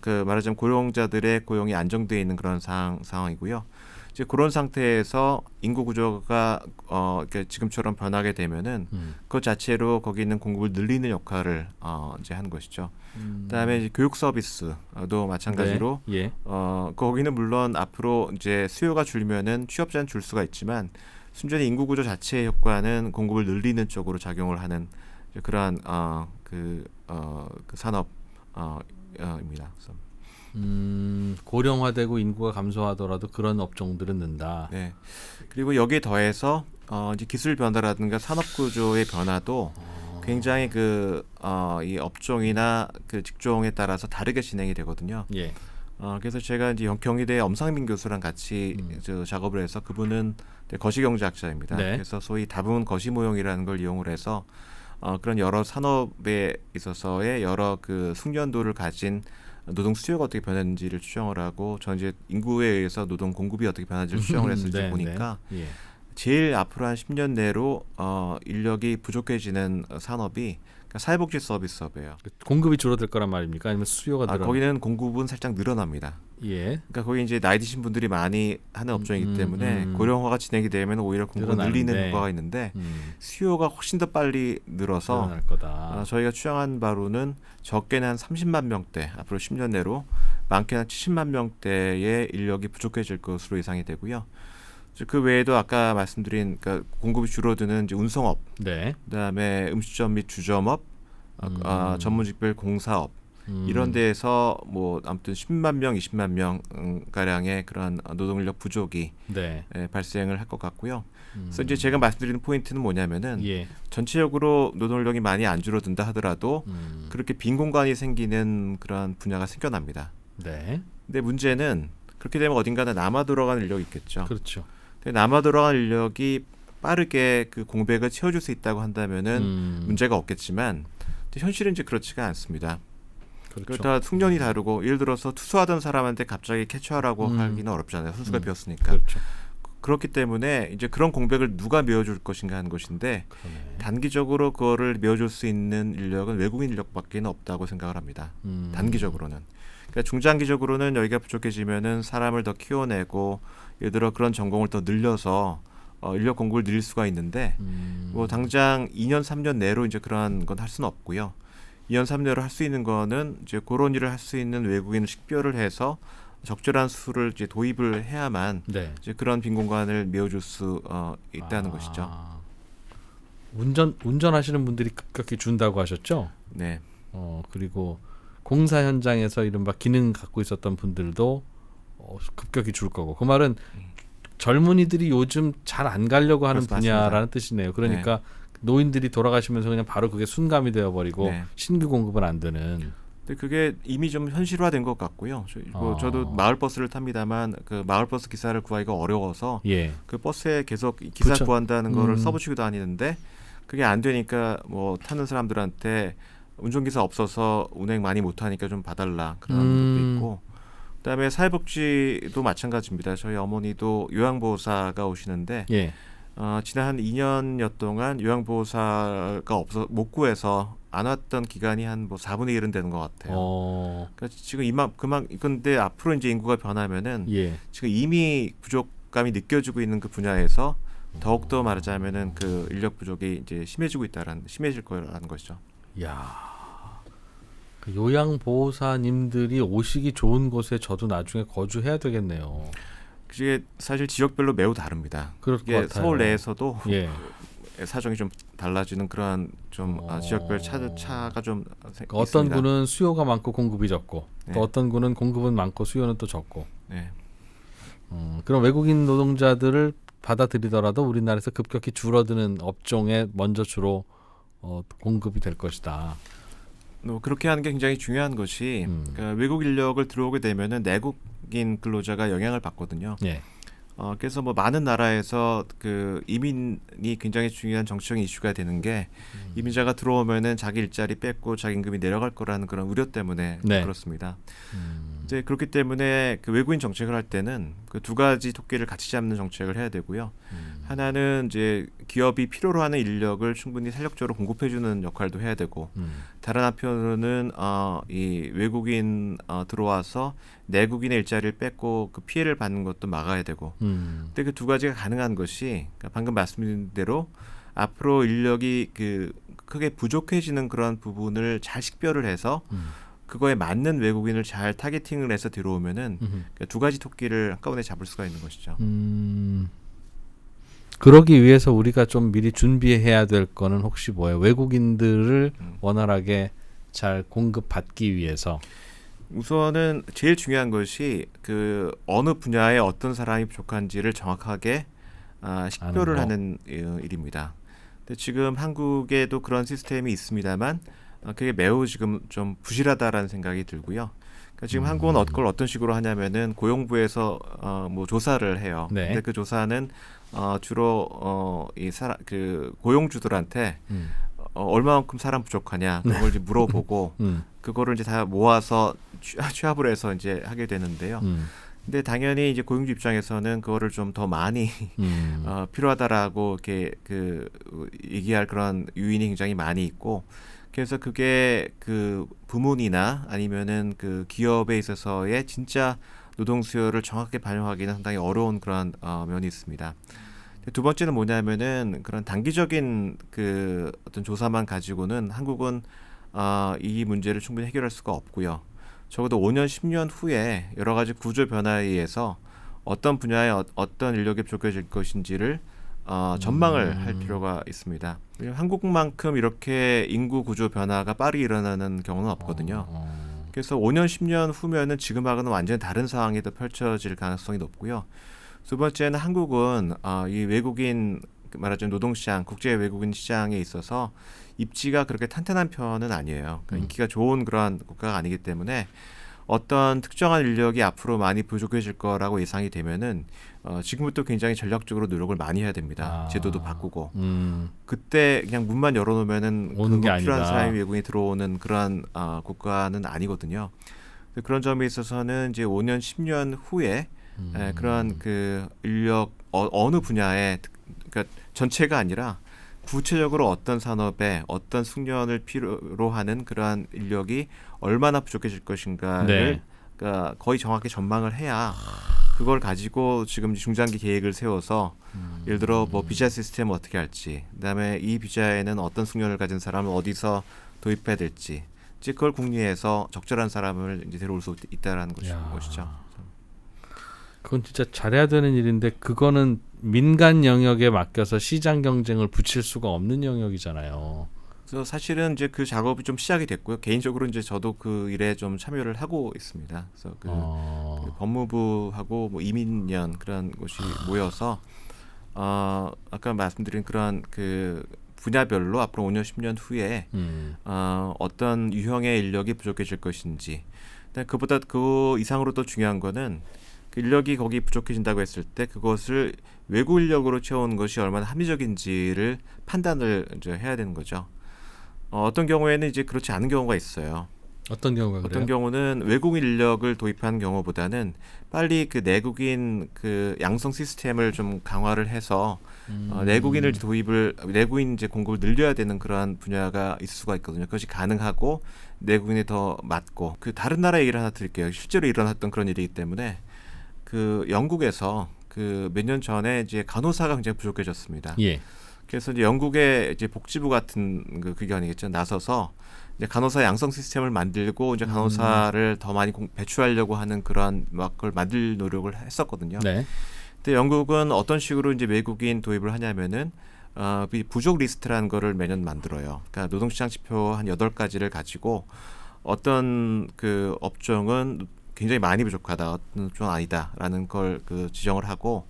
그 말하자면 고용자들의 고용이 안정되어 있는 그런 상황이고요. 이제 그런 상태에서 인구 구조가 지금처럼 변하게 되면은 그 자체로 거기 있는 공급을 늘리는 역할을 이제 하는 것이죠. 그다음에 이제 교육 서비스도 마찬가지로, 네. 예. 거기는 물론 앞으로 이제 수요가 줄면은 취업자는 줄 수가 있지만 순전히 인구 구조 자체의 효과는 공급을 늘리는 쪽으로 작용을 하는 그러한 그 산업입니다. 고령화되고 인구가 감소하더라도 그런 업종들은 는다. 네. 그리고 여기에 더해서 이제 기술 변화라든가 산업 구조의 변화도 굉장히 이 업종이나 그 직종에 따라서 다르게 진행이 되거든요. 예. 그래서 제가 이제 경희대 엄상민 교수랑 같이 작업을 해서, 그분은 거시경제학자입니다. 네. 그래서 소위 다분 거시모형이라는 걸 이용을 해서 그런 여러 산업에 있어서의 여러 그 숙련도를 가진 노동 수요가 어떻게 변했는지를 추정을 하고, 전 이제 인구에 의해서 노동 공급이 어떻게 변한지를 추정을 했을 때 네, 보니까 네. 예. 제일 앞으로 한 10년 내로 인력이 부족해지는 산업이 그러니까 사회복지 서비스업이에요. 공급이 줄어들 거란 말입니까? 아니면 수요가 늘어? 거기는 공급은 살짝 늘어납니다. 예. 그러니까 거기 이제 나이 드신 분들이 많이 하는 업종이기 때문에 고령화가 진행이 되면 오히려 공급을 늘리는 효과가 있는데 수요가 훨씬 더 빨리 늘어서 늘어날 거다. 저희가 추정한 바로는 적게는 한 30만 명대, 앞으로 10년 내로 많게는 한 70만 명대의 인력이 부족해질 것으로 예상이 되고요. 그 외에도 아까 말씀드린 그러니까 공급이 줄어드는 이제 운송업, 네. 그다음에 음식점 및 주점업, 전문직별 공사업, 이런 데에서 뭐 아무튼 10만 명, 20만 명 가량의 그런 노동인력 부족이 네. 발생을 할 것 같고요. 그래서 이제 제가 말씀드리는 포인트는 뭐냐면은 예. 전체적으로 노동인력이 많이 안 줄어든다 하더라도 그렇게 빈 공간이 생기는 그런 분야가 생겨납니다. 네. 근데 문제는 그렇게 되면 어딘가는 남아 돌아가는 인력이 있겠죠. 그렇죠. 근데 남아 돌아가는 인력이 빠르게 그 공백을 채워줄 수 있다고 한다면은 문제가 없겠지만 현실은 이제 그렇지가 않습니다. 그렇죠. 다 숙련이 다르고 예를 들어서 투수하던 사람한테 갑자기 캐쳐하라고 하기는 어렵잖아요. 선수가 비었으니까. 그렇죠. 그렇기 때문에 이제 그런 공백을 누가 메워줄 것인가 하는 것인데 그러네. 단기적으로 그거를 메워줄 수 있는 인력은 외국인 인력밖에 없다고 생각을 합니다. 단기적으로는. 그러니까 중장기적으로는 여기가 부족해지면은 사람을 더 키워내고 예를 들어 그런 전공을 더 늘려서 인력 공급을 늘릴 수가 있는데 뭐 당장 2년 3년 내로 이제 그러한 건 할 수는 없고요. 2년 3년으로 할 수 있는 거는 이제 그런 일을 할 수 있는 외국인을 식별을 해서 적절한 수를 이제 도입을 해야만 네. 이제 그런 빈 공간을 메워줄 수 있다는 것이죠. 운전하시는 분들이 급격히 준다고 하셨죠? 네. 그리고 공사 현장에서 이른바 기능 갖고 있었던 분들도 급격히 줄 거고 그 말은 젊은이들이 요즘 잘 안 가려고 하는 맞습니다. 분야라는 뜻이네요. 그러니까 노인들이 돌아가시면서 그냥 바로 그게 순감이 되어버리고 네. 신규 공급은 안 되는. 근데 그게 이미 좀 현실화된 것 같고요. 저도 마을 버스를 탑니다만 그 마을 버스 기사를 구하기가 어려워서 예. 그 버스에 계속 기사 그쵸. 구한다는 거를 써붙이고 다니는데 그게 안 되니까 뭐 타는 사람들한테 운전기사 없어서 운행 많이 못하니까 좀 봐달라 그런 분도 있고 그다음에 사회복지도 마찬가지입니다. 저희 어머니도 요양보호사가 오시는데 예. 지난 한 2년여 동안 요양보호사가 못 구해서 안 왔던 기간이 한 뭐 4분의 1은 되는 것 같아요. 그러니까 지금 근데 앞으로 이제 인구가 변하면은 예. 지금 이미 부족감이 느껴지고 있는 그 분야에서 더욱더 말하자면은 그 인력 부족이 이제 심해질 거라는 것이죠. 야. 그 요양보호사님들이 오시기 좋은 곳에 저도 나중에 거주해야 되겠네요. 그게 사실 지역별로 매우 다릅니다. 그럴 것 이게 같아요. 서울 내에서도 예. 사정이 좀 달라지는 그런 좀 지역별 차가 좀 그러니까 어떤 있습니다. 구는 수요가 많고 공급이 적고 네. 또 어떤 구는 공급은 많고 수요는 또 적고. 네. 그럼 외국인 노동자들을 받아들이더라도 우리나라에서 급격히 줄어드는 업종에 먼저 주로 공급이 될 것이다. 그렇게 하는 게 굉장히 중요한 것이 그러니까 외국 인력을 들어오게 되면은 내국인 근로자가 영향을 받거든요. 예. 그래서 뭐 많은 나라에서 그 이민이 굉장히 중요한 정치적인 이슈가 되는 게 이민자가 들어오면은 자기 일자리 뺏고 자기 임금이 내려갈 거라는 그런 우려 때문에 네. 그렇습니다. 이제 그렇기 때문에 그 외국인 정책을 할 때는 그 두 가지 토끼를 같이 잡는 정책을 해야 되고요. 하나는 이제 기업이 필요로 하는 인력을 충분히 탄력적으로 공급해주는 역할도 해야 되고, 다른 한편으로는 이 외국인 들어와서 내국인의 일자리를 뺏고 그 피해를 받는 것도 막아야 되고. 근데 그 두 가지가 가능한 것이 그러니까 방금 말씀드린 대로 앞으로 인력이 그 크게 부족해지는 그런 부분을 잘 식별을 해서 그거에 맞는 외국인을 잘 타겟팅을 해서 들어오면은 그러니까 두 가지 토끼를 한꺼번에 잡을 수가 있는 것이죠. 그러기 위해서 우리가 좀 미리 준비해야 될 거는 혹시 뭐예요? 외국인들을 원활하게 잘 공급받기 위해서. 우선은 제일 중요한 것이 그 어느 분야에 어떤 사람이 부족한지를 정확하게 식별을 하는 일입니다. 근데 지금 한국에도 그런 시스템이 있습니다만 그게 매우 지금 좀 부실하다라는 생각이 들고요. 그러니까 지금 한국은 그걸 어떤 식으로 하냐면은 고용부에서 뭐 조사를 해요. 네. 근데 그 조사는 주로 그 고용주들한테 얼마만큼 사람 부족하냐 그걸 이제 물어보고 그거를 이제 다 모아서 취합을 해서 이제 하게 되는데요. 근데 당연히 이제 고용주 입장에서는 그거를 좀 더 많이 필요하다라고 이렇게 그 얘기할 그런 요인이 굉장히 많이 있고, 그래서 그게 그 부문이나 아니면은 그 기업에 있어서의 진짜 노동 수요를 정확하게 반영하기는 상당히 어려운 그런 면이 있습니다. 두 번째는 뭐냐면은 그런 단기적인 그 어떤 조사만 가지고는 한국은 이 문제를 충분히 해결할 수가 없고요. 적어도 5년, 10년 후에 여러 가지 구조 변화에 의해서 어떤 분야에 어떤 인력이 부족해질 것인지를 전망을 할 필요가 있습니다. 한국만큼 이렇게 인구 구조 변화가 빠르게 일어나는 경우는 없거든요. 그래서 5년, 10년 후면은 지금하고는 완전히 다른 상황이 더 펼쳐질 가능성이 높고요. 두 번째는 한국은 이 외국인 말하자면 노동시장, 국제 외국인 시장에 있어서 입지가 그렇게 탄탄한 편은 아니에요. 그러니까 인기가 좋은 그러한 국가가 아니기 때문에 어떤 특정한 인력이 앞으로 많이 부족해질 거라고 예상이 되면은 지금부터 굉장히 전략적으로 노력을 많이 해야 됩니다. 제도도 바꾸고 그때 그냥 문만 열어놓으면은 오는 게 필요한 아니다. 사람이 외국인이 들어오는 그런 국가는 아니거든요. 그런 점에 있어서는 이제 5년, 10년 후에 그런 그 인력 어느 분야에 그러니까 전체가 아니라 구체적으로 어떤 산업에 어떤 숙련을 필요로 하는 그러한 인력이 얼마나 부족해질 것인가를 네. 그러니까 거의 정확히 전망을 해야 그걸 가지고 지금 중장기 계획을 세워서 예를 들어 뭐 비자 시스템을 어떻게 할지, 그다음에 이 비자에는 어떤 숙련을 가진 사람을 어디서 도입해야 될지, 이제 그걸 궁리해서 적절한 사람을 이제 데려올 수 있다라는 것이죠. 그건 진짜 잘해야 되는 일인데 그거는 민간 영역에 맡겨서 시장 경쟁을 붙일 수가 없는 영역이잖아요. 그래서 사실은 이제 그 작업이 좀 시작이 됐고요. 개인적으로 이제 저도 그 일에 좀 참여를 하고 있습니다. 그래서 그 법무부하고 뭐 이민연 그런 곳이 모여서 아까 말씀드린 그런 그 분야별로 앞으로 5년, 10년 후에 어떤 유형의 인력이 부족해질 것인지, 그보다 그 이상으로 또 중요한 거는 그 인력이 거기 부족해진다고 했을 때 그것을 외국 인력으로 채우는 것이 얼마나 합리적인지를 판단을 이제 해야 되는 거죠. 어떤 경우에는 이제 그렇지 않은 경우가 있어요. 어떤 경우가 그래요? 어떤 경우는 외국인 인력을 도입하는 경우보다는 빨리 그 내국인 그 양성 시스템을 좀 강화를 해서 내국인 이제 공급을 늘려야 되는 그러한 분야가 있을 수가 있거든요. 그것이 가능하고 내국인이 더 맞고, 그 다른 나라 얘기를 하나 드릴게요. 실제로 일어났던 그런 일이기 때문에 그 영국에서 그 몇 년 전에 이제 간호사가 굉장히 부족해졌습니다. 예. 그래서 이제 영국의 이제 복지부 같은 그 기관이겠죠. 나서서 이제 간호사 양성 시스템을 만들고 이제 간호사를 더 많이 배출하려고 하는 그런 막 그걸 만들 노력을 했었거든요. 네. 근데 영국은 어떤 식으로 이제 외국인 도입을 하냐면은 부족 리스트라는 거를 매년 만들어요. 그러니까 노동시장 지표 한 8가지를 가지고 어떤 그 업종은 굉장히 많이 부족하다, 어떤 업종은 아니다라는 걸 그 지정을 하고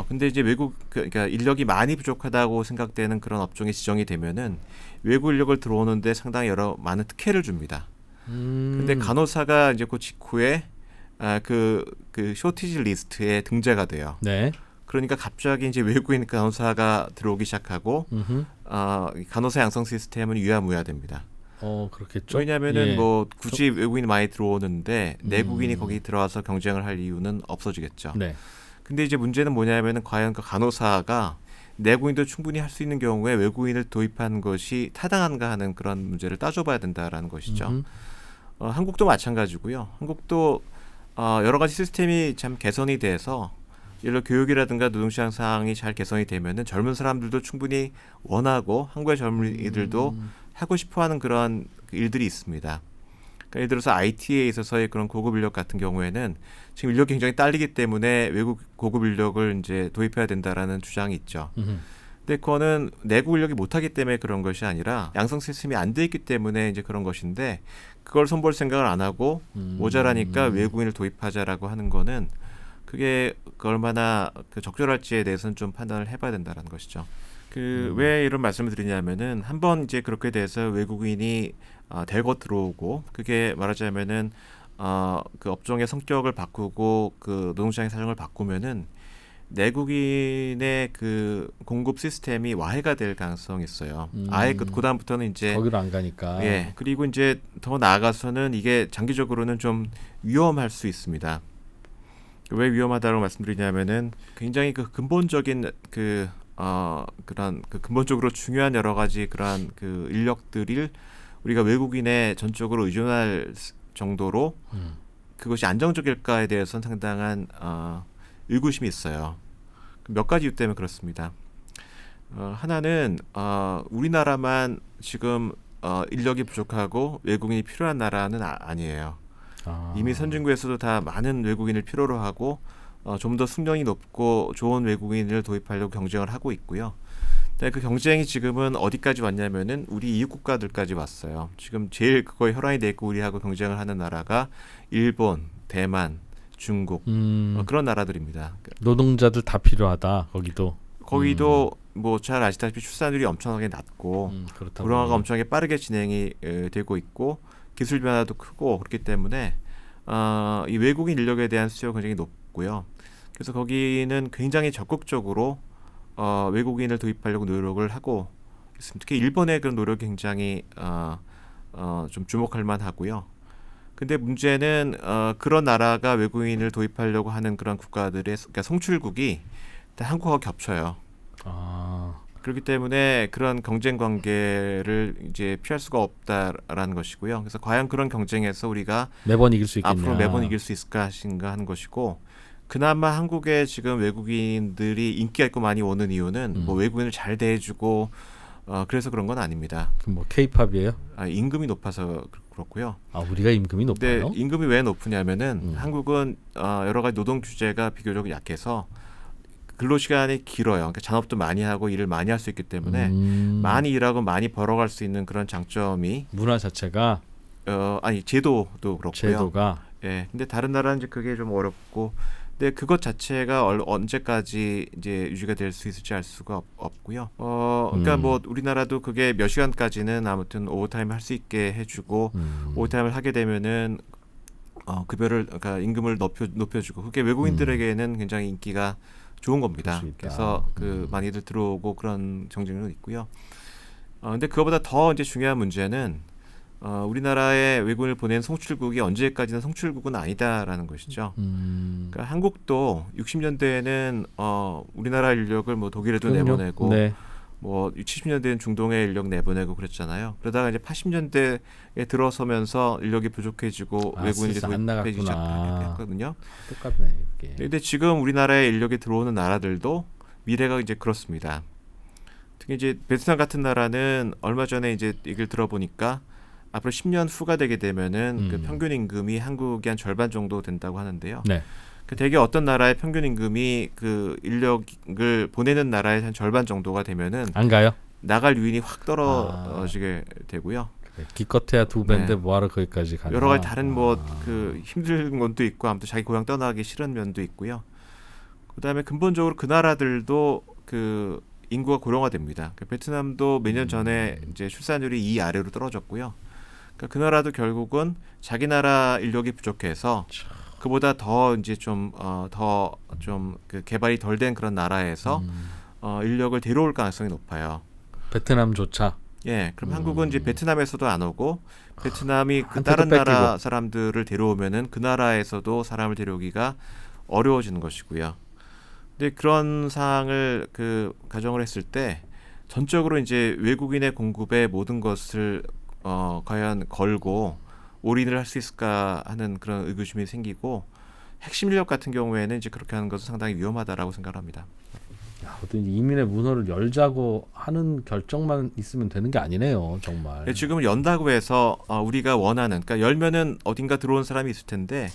근데 이제 그러니까 인력이 많이 부족하다고 생각되는 그런 업종이 지정이 되면은 외국 인력을 들어오는데 상당히 많은 특혜를 줍니다. 근데 간호사가 이제 그 직후에 그 쇼티지 리스트에 등재가 돼요. 네. 그러니까 갑자기 이제 외국인 간호사가 들어오기 시작하고 간호사 양성 시스템은 유야무야됩니다. 그렇겠죠. 왜냐하면은 뭐 굳이 외국인이 많이 들어오는데 내국인이 거기 들어와서 경쟁을 할 이유는 없어지겠죠. 네. 근데 이제 문제는 뭐냐면은 과연 그 간호사가 내국인도 충분히 할 수 있는 경우에 외국인을 도입한 것이 타당한가 하는 그런 문제를 따져봐야 된다라는 것이죠. 한국도 마찬가지고요. 한국도 여러 가지 시스템이 참 개선이 돼서 예를 들어 교육이라든가 노동시장 상황이 잘 개선이 되면은 젊은 사람들도 충분히 원하고 한국의 젊은이들도 하고 싶어하는 그런 일들이 있습니다. 그러니까 예를 들어서 IT에 있어서의 그런 고급 인력 같은 경우에는 지금 인력이 굉장히 딸리기 때문에 외국 고급 인력을 이제 도입해야 된다라는 주장이 있죠. 근데 그거는 내국 인력이 못하기 때문에 그런 것이 아니라 양성 시스템이 안 돼 있기 때문에 이제 그런 것인데, 그걸 손볼 생각을 안 하고 모자라니까 외국인을 도입하자라고 하는 거는 그게 얼마나 그 적절할지에 대해서는 좀 판단을 해봐야 된다라는 것이죠. 왜 이런 말씀을 드리냐면은 한번 이제 그렇게 돼서 외국인이 대거 들어오고 그게 말하자면은 그 업종의 성격을 바꾸고 그 노동시장의 사정을 바꾸면은 내국인의 그 공급 시스템이 와해가 될 가능성이 있어요. 아예 그다음부터는 이제 거기로 안 가니까. 예. 그리고 이제 더 나아가서는 이게 장기적으로는 좀 위험할 수 있습니다. 왜 위험하다고 말씀드리냐면은 굉장히 그 근본적인 그런 그 근본적으로 중요한 여러 가지 그러한 그 인력들을 우리가 외국인에 전적으로 의존할 정도로 그것이 안정적일까에 대해서는 상당한 의구심이 있어요. 몇 가지 이유 때문에 그렇습니다. 하나는 우리나라만 지금 인력이 부족하고 외국인이 필요한 나라는 아니에요. 이미 선진국에서도 다 많은 외국인을 필요로 하고 좀 더 숙련이 높고 좋은 외국인을 도입하려고 경쟁을 하고 있고요. 그 경쟁이 지금은 어디까지 왔냐면은 우리 이웃 국가들까지 왔어요. 지금 제일 그거에 혈안이 돼 있고 우리하고 경쟁을 하는 나라가 일본, 대만, 중국 그런 나라들입니다. 노동자들 다 필요하다. 거기도 뭐 잘 아시다시피 출산율이 엄청나게 낮고 고령화가 엄청나게 빠르게 진행이 되고 있고 기술 변화도 크고 그렇기 때문에 이 외국인 인력에 대한 수요가 굉장히 높고요. 그래서 거기는 굉장히 적극적으로 외국인을 도입하려고 노력을 하고 있습니다. 특히 일본의 그런 노력이 굉장히 좀 주목할 만하고요. 근데 문제는 그런 나라가 외국인을 도입하려고 하는 그런 국가들의 그러니까 송출국이 다 한국하고 겹쳐요. 아, 그렇기 때문에 그런 경쟁 관계를 이제 피할 수가 없다라는 것이고요. 그래서 과연 그런 경쟁에서 우리가 매번 이길 수 있겠냐? 앞으로 매번 이길 수 있을까 하는 것이고, 그나마 한국에 지금 외국인들이 인기가 있고 많이 오는 이유는 뭐 외국인을 잘 대해주고 그래서 그런 건 아닙니다. 뭐 K-팝이에요? 임금이 높아서 그렇고요. 아, 우리가 임금이 근데 높아요? 임금이 왜 높으냐면은 한국은 여러 가지 노동 규제가 비교적 약해서 근로시간이 길어요. 그러니까 잔업도 많이 하고 일을 많이 할 수 있기 때문에 많이 일하고 많이 벌어갈 수 있는 그런 장점이 문화 자체가 제도도 그렇고요. 제도가 예. 근데 다른 나라는 이제 그게 좀 어렵고, 근데 그것 자체가 언제까지 이제 유지가 될 수 있을지 알 수가 없고요. 그러니까 뭐 우리나라도 그게 몇 시간까지는 아무튼 오버타임 할 수 있게 해주고 오버타임을 하게 되면은 급여를 그러니까 임금을 높여주고 그게 외국인들에게는 굉장히 인기가 좋은 겁니다. 그래서 많이들 들어오고 그런 정책은 있고요. 근데 그거보다 더 이제 중요한 문제는 우리나라에 외국인을 보낸 송출국이 언제까지나 송출국은 아니다라는 것이죠. 그러니까 한국도 60년대에는 우리나라 인력을 뭐 독일에도 그럼요. 내보내고 네. 뭐 70년대에는 중동에 인력 내보내고 그랬잖아요. 그러다가 이제 80년대에 들어서면서 인력이 부족해지고 외국인들이 안 도입되기 나갔구나. 시작했거든요. 똑같네 이게. 근데 지금 우리나라에 인력이 들어오는 나라들도 미래가 이제 그렇습니다. 특히 이제 베트남 같은 나라는 얼마 전에 이제 얘기를 들어보니까 앞으로 10년 후가 되게 되면은 그 평균 임금이 한국의 한 절반 정도 된다고 하는데요. 네. 그 대개 어떤 나라의 평균 임금이 그 인력을 보내는 나라의 한 절반 정도가 되면은 안 가요? 나갈 유인이 확 떨어지게 되고요. 그래, 기껏해야 두 배인데 네. 뭐하러 거기까지 가냐? 여러 가지 다른 뭐 그 힘든 것도 있고 아무튼 자기 고향 떠나기 싫은 면도 있고요. 그다음에 근본적으로 그 나라들도 그 인구가 고령화됩니다. 그 베트남도 몇 년 전에 이제 출산율이 2 아래로 떨어졌고요. 그러니까 그 나라도 결국은 자기 나라 인력이 부족해서 그보다 더 이제 좀 그 개발이 덜 된 그런 나라에서 인력을 데려올 가능성이 높아요. 베트남조차. 예, 그럼 한국은 이제 베트남에서도 안 오고 베트남이 그 한테도 다른 나라 뺏기고. 사람들을 데려오면은 그 나라에서도 사람을 데려오기가 어려워지는 것이고요. 근데 그런 상황을 가정을 했을 때 전적으로 이제 외국인의 공급에 모든 것을 과연 걸고 올인을 할 수 있을까 하는 그런 의구심이 생기고 핵심 인력 같은 경우에는 이제 그렇게 하는 것은 상당히 위험하다라고 생각합니다. 야, 어떤 이민의 문호를 열자고 하는 결정만 있으면 되는 게 아니네요, 정말. 지금은 연다고 해서 우리가 원하는, 그러니까 열면은 어딘가 들어온 사람이 있을 텐데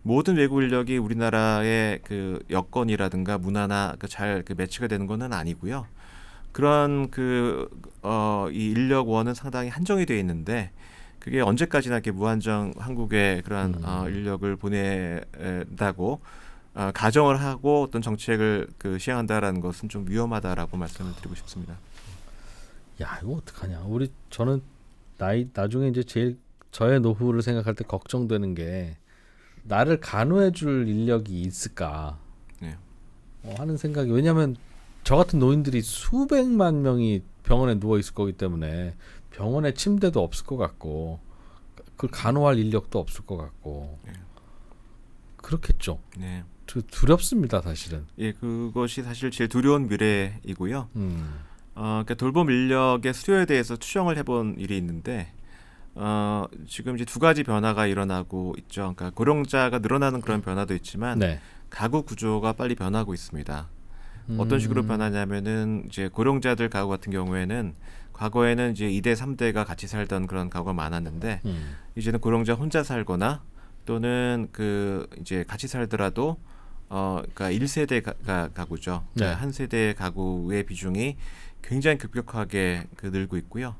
모든 외국 인력이 우리나라의 그 여건이라든가 문화나 잘 매치가 되는 것은 아니고요. 그런 이 인력원은 상당히 한정이 되어 있는데 그게 언제까지나 이렇게 무한정 한국에 그러한 인력을 보낸다고 가정을 하고 어떤 정책을 시행한다라는 것은 좀 위험하다라고 말씀을 드리고 싶습니다. 야, 이거 어떡하냐? 저는 나중에 이제 제일 저의 노후를 생각할 때 걱정되는 게 나를 간호해줄 인력이 있을까 네. 하는 생각이, 왜냐하면 저 같은 노인들이 수백만 명이 병원에 누워 있을 거기 때문에 병원에 침대도 없을 것 같고 그걸 간호할 인력도 없을 것 같고 네. 그렇겠죠. 네. 두렵습니다, 사실은. 예, 그것이 사실 제일 두려운 미래이고요. 그러니까 돌봄 인력의 수요에 대해서 추정을 해본 일이 있는데 지금 이제 두 가지 변화가 일어나고 있죠. 그러니까 고령자가 늘어나는 그런 변화도 있지만 네. 가구 구조가 빨리 변하고 있습니다. 어떤 식으로 변하냐면은 이제 고령자들 가구 같은 경우에는 과거에는 이제 2대, 3대가 같이 살던 그런 가구가 많았는데 이제는 고령자 혼자 살거나 또는 이제 같이 살더라도 그러니까 1세대 가구죠. 네. 한 세대 가구의 비중이 굉장히 급격하게 늘고 있고요.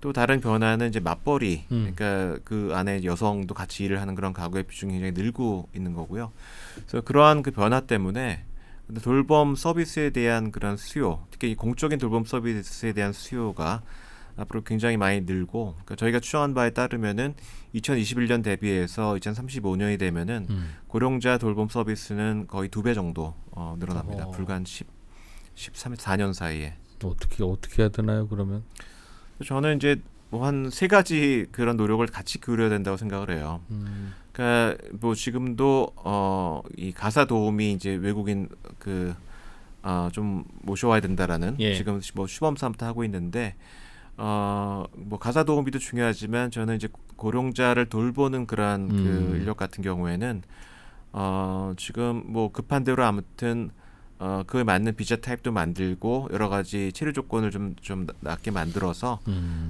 또 다른 변화는 이제 맞벌이, 그러니까 그 안에 여성도 같이 일을 하는 그런 가구의 비중이 굉장히 늘고 있는 거고요. 그래서 그러한 변화 때문에 돌봄 서비스에 대한 그런 수요, 특히 공적인 돌봄 서비스에 대한 수요가 앞으로 굉장히 많이 늘고 그러니까 저희가 추정한 바에 따르면은 2021년 대비해서 2035년이 되면은 고령자 돌봄 서비스는 거의 2배 정도 늘어납니다. 불과 한 4년 사이에. 어떻게 해야 되나요, 그러면? 저는 이제 뭐 한 3가지 그런 노력을 같이 기울여야 된다고 생각을 해요. 그러니까 뭐 지금도 이 가사 도우미 이제 외국인 좀 모셔와야 된다라는 예. 지금 뭐 시범 사업도 하고 있는데 뭐 가사 도우미도 중요하지만 저는 이제 고령자를 돌보는 그런 그 인력 같은 경우에는 지금 뭐 급한 대로 아무튼 그에 맞는 비자 타입도 만들고 여러 가지 체류 조건을 좀 낮게 만들어서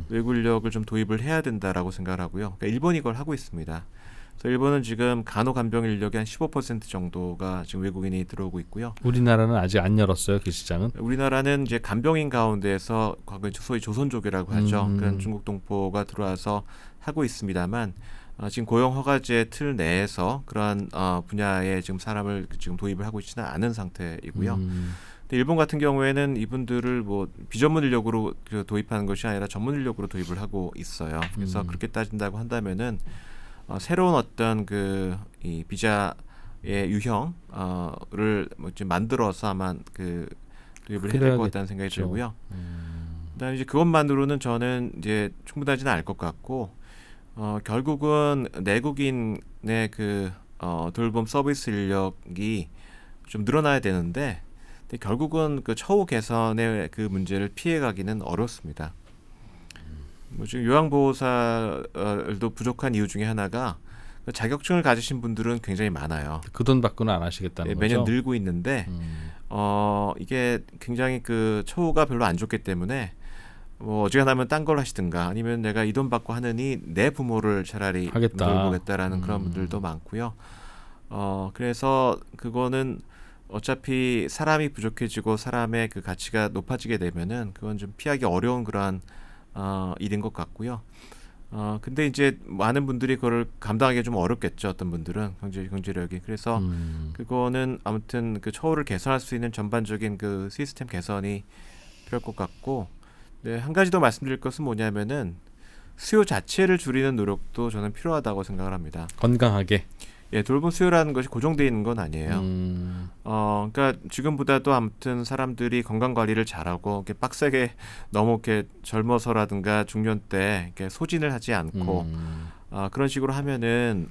외국 인력을 좀 도입을 해야 된다라고 생각을 하고요. 그러니까 일본이 이걸 하고 있습니다. 그래서 일본은 지금 간호간병 인력의 한 15% 정도가 지금 외국인이 들어오고 있고요. 우리나라는 아직 안 열었어요, 그 시장은? 우리나라는 이제 간병인 가운데에서 과거 소위 조선족이라고 하죠. 그런 중국 동포가 들어와서 하고 있습니다만 지금 고용 허가제 틀 내에서 그러한 분야에 지금 사람을 지금 도입을 하고 있지는 않은 상태이고요. 근데 일본 같은 경우에는 이분들을 뭐 비전문 인력으로 도입하는 것이 아니라 전문 인력으로 도입을 하고 있어요. 그래서 그렇게 따진다고 한다면은 새로운 어떤 이 비자의 유형을 뭐 좀 만들어서 아마 도입을 해야 될 것 같다는 생각이 들고요. 그다음에 이제 그것만으로는 저는 이제 충분하지는 않을 것 같고 결국은 내국인의 돌봄 서비스 인력이 좀 늘어나야 되는데 근데 결국은 그 처우 개선의 그 문제를 피해가기는 어렵습니다. 뭐 지금 요양보호사들도 부족한 이유 중에 하나가 자격증을 가지신 분들은 굉장히 많아요. 그 돈 받고는 안 하시겠다는 거죠? 매년 늘고 있는데 이게 굉장히 그 처우가 별로 안 좋기 때문에 뭐 어지간하면 딴 걸 하시든가 아니면 내가 이 돈 받고 하느니 내 부모를 차라리 돌보겠다라는 그런 분들도 많고요. 그래서 그거는 어차피 사람이 부족해지고 사람의 그 가치가 높아지게 되면은 그건 좀 피하기 어려운 그러한 일인 것 같고요. 근데 이제 많은 분들이 그걸 감당하기 좀 어렵겠죠. 어떤 분들은 경제력이. 그래서 그거는 아무튼 그 처우를 개선할 수 있는 전반적인 그 시스템 개선이 필요할 것 같고, 네, 한 가지 더 말씀드릴 것은 뭐냐면은 수요 자체를 줄이는 노력도 저는 필요하다고 생각을 합니다. 건강하게. 예, 돌봄 수요라는 것이 고정되어 있는 건 아니에요. 그러니까 지금보다도 아무튼 사람들이 건강 관리를 잘하고 이렇게 빡세게 너무 이렇게 젊어서라든가 중년 때 이렇게 소진을 하지 않고 그런 식으로 하면은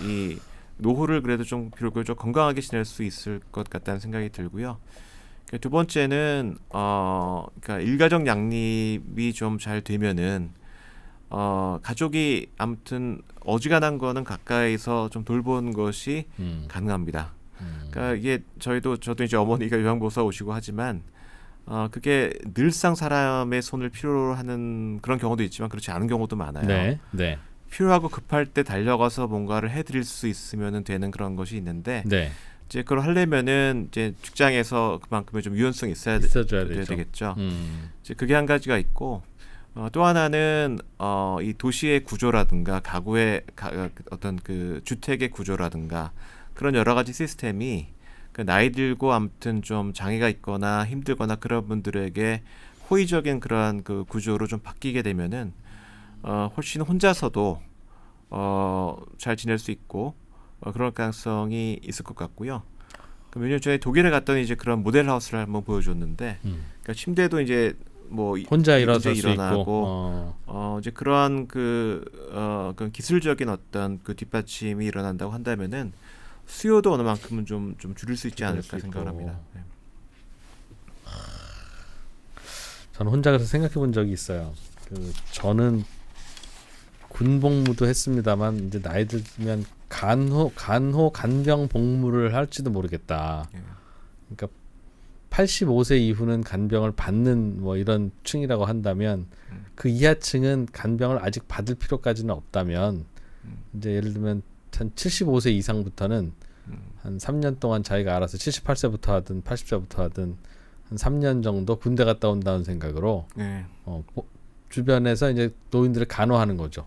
이 노후를 그래도 좀 비교적 건강하게 지낼 수 있을 것 같다는 생각이 들고요. 두 번째는 그러니까 일가정 양립이 좀 잘 되면은 가족이 아무튼 어지간한 거는 가까이서 좀 돌보는 것이 가능합니다. 그러니까 이게 저도 이제 어머니가 요양보호사 오시고 하지만 그게 늘상 사람의 손을 필요로 하는 그런 경우도 있지만 그렇지 않은 경우도 많아요. 네, 네. 필요하고 급할 때 달려가서 뭔가를 해드릴 수 있으면 되는 그런 것이 있는데 네. 이제 그걸 하려면은 이제 직장에서 그만큼의 좀 유연성이 있어줘야 되겠죠. 이제 그게 한 가지가 있고. 또 하나는 이 도시의 구조라든가 가구의 어떤 그 주택의 구조라든가 그런 여러 가지 시스템이 나이 들고 아무튼 좀 장애가 있거나 힘들거나 그런 분들에게 호의적인 그러한 그 구조로 좀 바뀌게 되면은 훨씬 혼자서도 잘 지낼 수 있고 그럴 가능성이 있을 것 같고요. 몇 년 전에 독일에 갔더니 이제 그런 모델 하우스를 한번 보여줬는데, 그러니까 침대도 이제 뭐 혼자 일어설 수 일어나고 이제 그러한 그런 기술적인 어떤 그 뒷받침이 일어난다고 한다면은 수요도 어느 만큼은 좀 줄일 수 있지 않을까 생각을 합니다. 네. 저는 혼자 그래서 생각해 본 적이 있어요. 저는 군복무도 했습니다만 이제 나이 들면 간병 복무를 할지도 모르겠다. 그러니까 85세 이후는 간병을 받는 뭐 이런 층이라고 한다면 그 이하층은 간병을 아직 받을 필요까지는 없다면 이제 예를 들면 한 75세 이상부터는 한 3년 동안 자기가 알아서 78세부터 하든 80세부터 하든 한 3년 정도 군대 갔다 온다는 생각으로 주변에서 이제 노인들을 간호하는 거죠.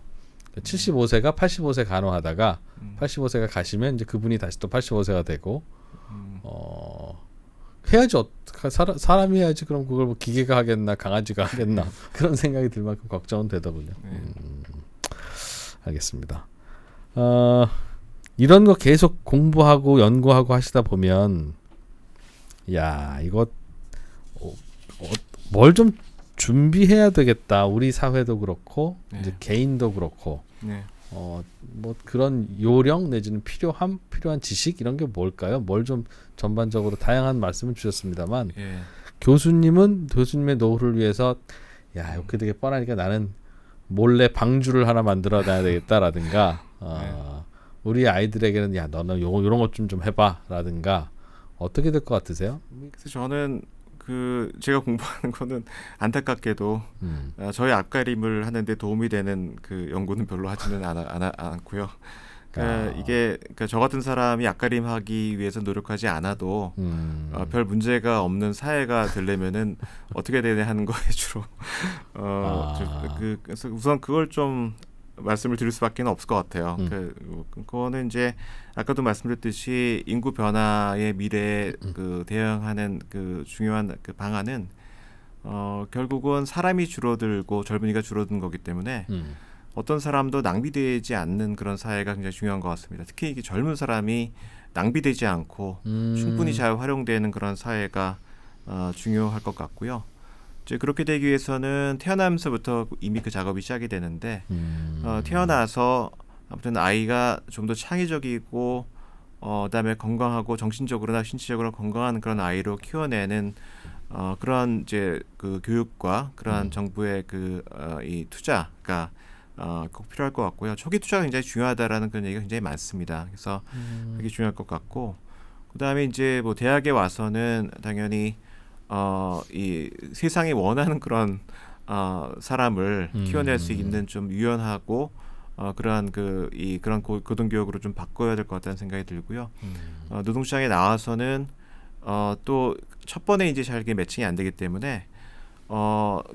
75세가 85세 간호하다가 85세가 가시면 이제 그분이 다시 또 85세가 되고 해야지. 사람이 해야지. 그럼 그걸 뭐 기계가 하겠나 강아지가 하겠나 그런 생각이 들 만큼 걱정은 되더군요. 알겠습니다. 이런 거 계속 공부하고 연구하고 하시다 보면 야 이거 뭘 좀 준비해야 되겠다. 우리 사회도 그렇고 이제 개인도 그렇고 뭐 그런 요령 내지는 필요한 지식 이런 게 뭘까요? 뭘 좀 전반적으로 다양한 말씀을 주셨습니다만 교수님의 노후를 위해서 야 이렇게 되게 뻔하니까 나는 몰래 방주를 하나 만들어 놔야 되겠다라든가 우리 아이들에게는 야 너는 이런 것 좀 해봐라든가 어떻게 될 것 같으세요? 그래서 저는 제가 공부하는 거는 안타깝게도 저희 앞가림을 하는데 도움이 되는 그 연구는 별로 하지는 않고요. 그러니까 저 같은 사람이 앞가림하기 위해서 노력하지 않아도 별 문제가 없는 사회가 되려면은 어떻게 되냐 하는 거에 주로 그래서 우선 그걸 좀 말씀을 드릴 수밖에 없을 것 같아요. 그거는 이제 아까도 말씀드렸듯이 인구 변화의 미래에 대응하는 중요한 방안은 결국은 사람이 줄어들고 젊은이가 줄어드는 거기 때문에 어떤 사람도 낭비되지 않는 그런 사회가 굉장히 중요한 것 같습니다. 특히 이게 젊은 사람이 낭비되지 않고 충분히 잘 활용되는 그런 사회가 중요할 것 같고요. 이제 그렇게 되기 위해서는 태어나면서부터 이미 그 작업이 시작이 되는데 태어나서 아무튼 아이가 좀 더 창의적이고 그다음에 건강하고 정신적으로나 신체적으로 건강한 그런 아이로 키워내는 그런 이제 교육과 그러한 정부의 이 투자가 꼭 필요할 것 같고요. 초기 투자가 굉장히 중요하다라는 그런 얘기가 굉장히 많습니다. 그래서 그게 중요할 것 같고 그다음에 이제 뭐 대학에 와서는 당연히 이 세상이 원하는 그런 사람을 키워낼 수 있는 좀 유연하고 그러한 그런 고등교육으로 좀 바꿔야 될 것 같다는 생각이 들고요. 노동시장에 나와서는 또 첫 번에 이제 잘 매칭이 안 되기 때문에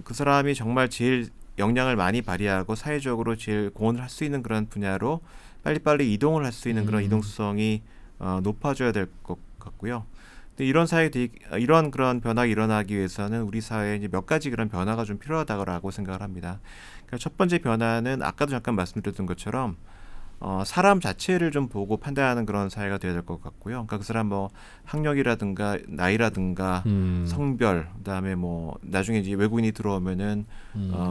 그 사람이 정말 제일 역량을 많이 발휘하고 사회적으로 제일 공헌을 할 수 있는 그런 분야로 빨리빨리 이동을 할 수 있는 그런 이동수성이 높아져야 될 것 같고요. 근데 이런 그런 변화가 일어나기 위해서는 우리 사회에 이제 몇 가지 그런 변화가 좀 필요하다고 생각을 합니다. 그러니까 첫 번째 변화는 아까도 잠깐 말씀드렸던 것처럼 사람 자체를 좀 보고 판단하는 그런 사회가 되어야 될 것 같고요. 그러니까 그 사람 뭐 학력이라든가 나이라든가 성별, 그다음에 뭐 나중에 이제 외국인이 들어오면은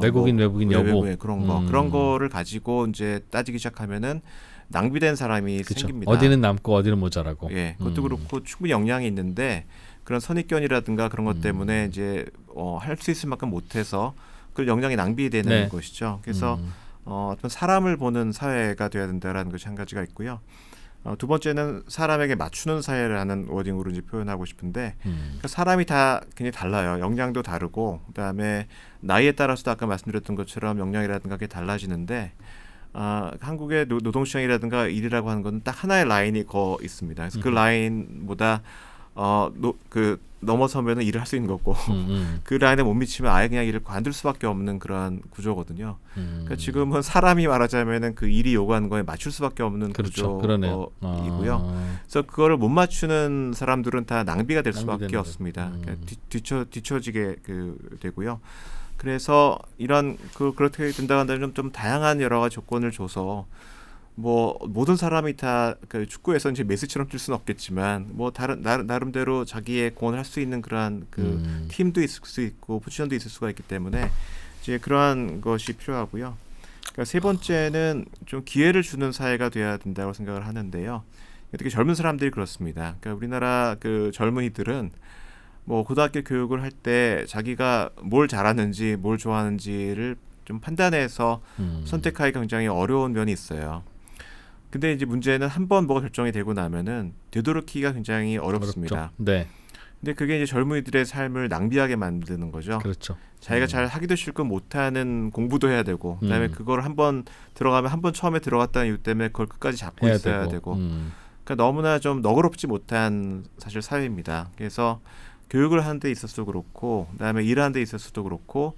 외국인 여부 그런 거를 가지고 이제 따지기 시작하면은 낭비된 사람이 생깁니다. 어디는 남고 어디는 모자라고. 예, 그것도 그렇고 충분히 역량이 있는데 그런 선입견이라든가 그런 것 때문에 이제 할 수 있을 만큼 못해서 그 역량이 낭비되는 것이죠. 그래서 어떤 사람을 보는 사회가 돼야 된다라는 것이 한 가지가 있고요. 두 번째는 사람에게 맞추는 사회라는 워딩으로 이제 표현하고 싶은데 그러니까 사람이 다 굉장히 달라요. 역량도 다르고 그다음에 나이에 따라서도 아까 말씀드렸던 것처럼 역량이라든가 그게 달라지는데 한국의 노동시장이라든가 일이라고 하는 건 딱 하나의 라인이 있습니다. 그래서 그 라인보다 넘어서면 일을 할 수 있는 거고 그 라인에 못 미치면 아예 그냥 일을 관둘 수밖에 없는 그런 구조거든요. 그러니까 지금은 사람이 말하자면은 그 일이 요구하는 거에 맞출 수밖에 없는 구조이고요. 그래서 그거를 못 맞추는 사람들은 다 낭비가 될 수밖에 없습니다. 그러니까 뒤처지게 되고요. 그래서 그렇게 된다고 한다면 좀 다양한 여러 가지 조건을 줘서 뭐 모든 사람이 다 축구에서 이제 메시처럼 뛸 수는 없겠지만 뭐 나름대로 자기의 공헌을 할 수 있는 그러한 팀도 있을 수 있고 포지션도 있을 수가 있기 때문에 이제 그러한 것이 필요하고요. 그러니까 세 번째는 좀 기회를 주는 사회가 돼야 된다고 생각을 하는데요. 특히 젊은 사람들이 그렇습니다. 그러니까 우리나라 젊은이들은 뭐 고등학교 교육을 할 때 자기가 뭘 잘하는지 뭘 좋아하는지를 좀 판단해서 선택하기가 굉장히 어려운 면이 있어요. 근데 이제 문제는 한번 뭐가 결정이 되고 나면은 되돌이키기가 굉장히 어렵습니다. 네. 근데 그게 이제 젊은이들의 삶을 낭비하게 만드는 거죠. 그렇죠. 자기가 잘 하기도 싫고 못하는 공부도 해야 되고, 그다음에 그걸 한번 들어가면 한번 처음에 들어갔다는 이유 때문에 그걸 끝까지 잡고 있어야 되고. 그러니까 너무나 좀 너그럽지 못한 사실 사회입니다. 그래서 교육을 하는 데 있어서도 그렇고, 그다음에 일하는 데 있어서도 그렇고.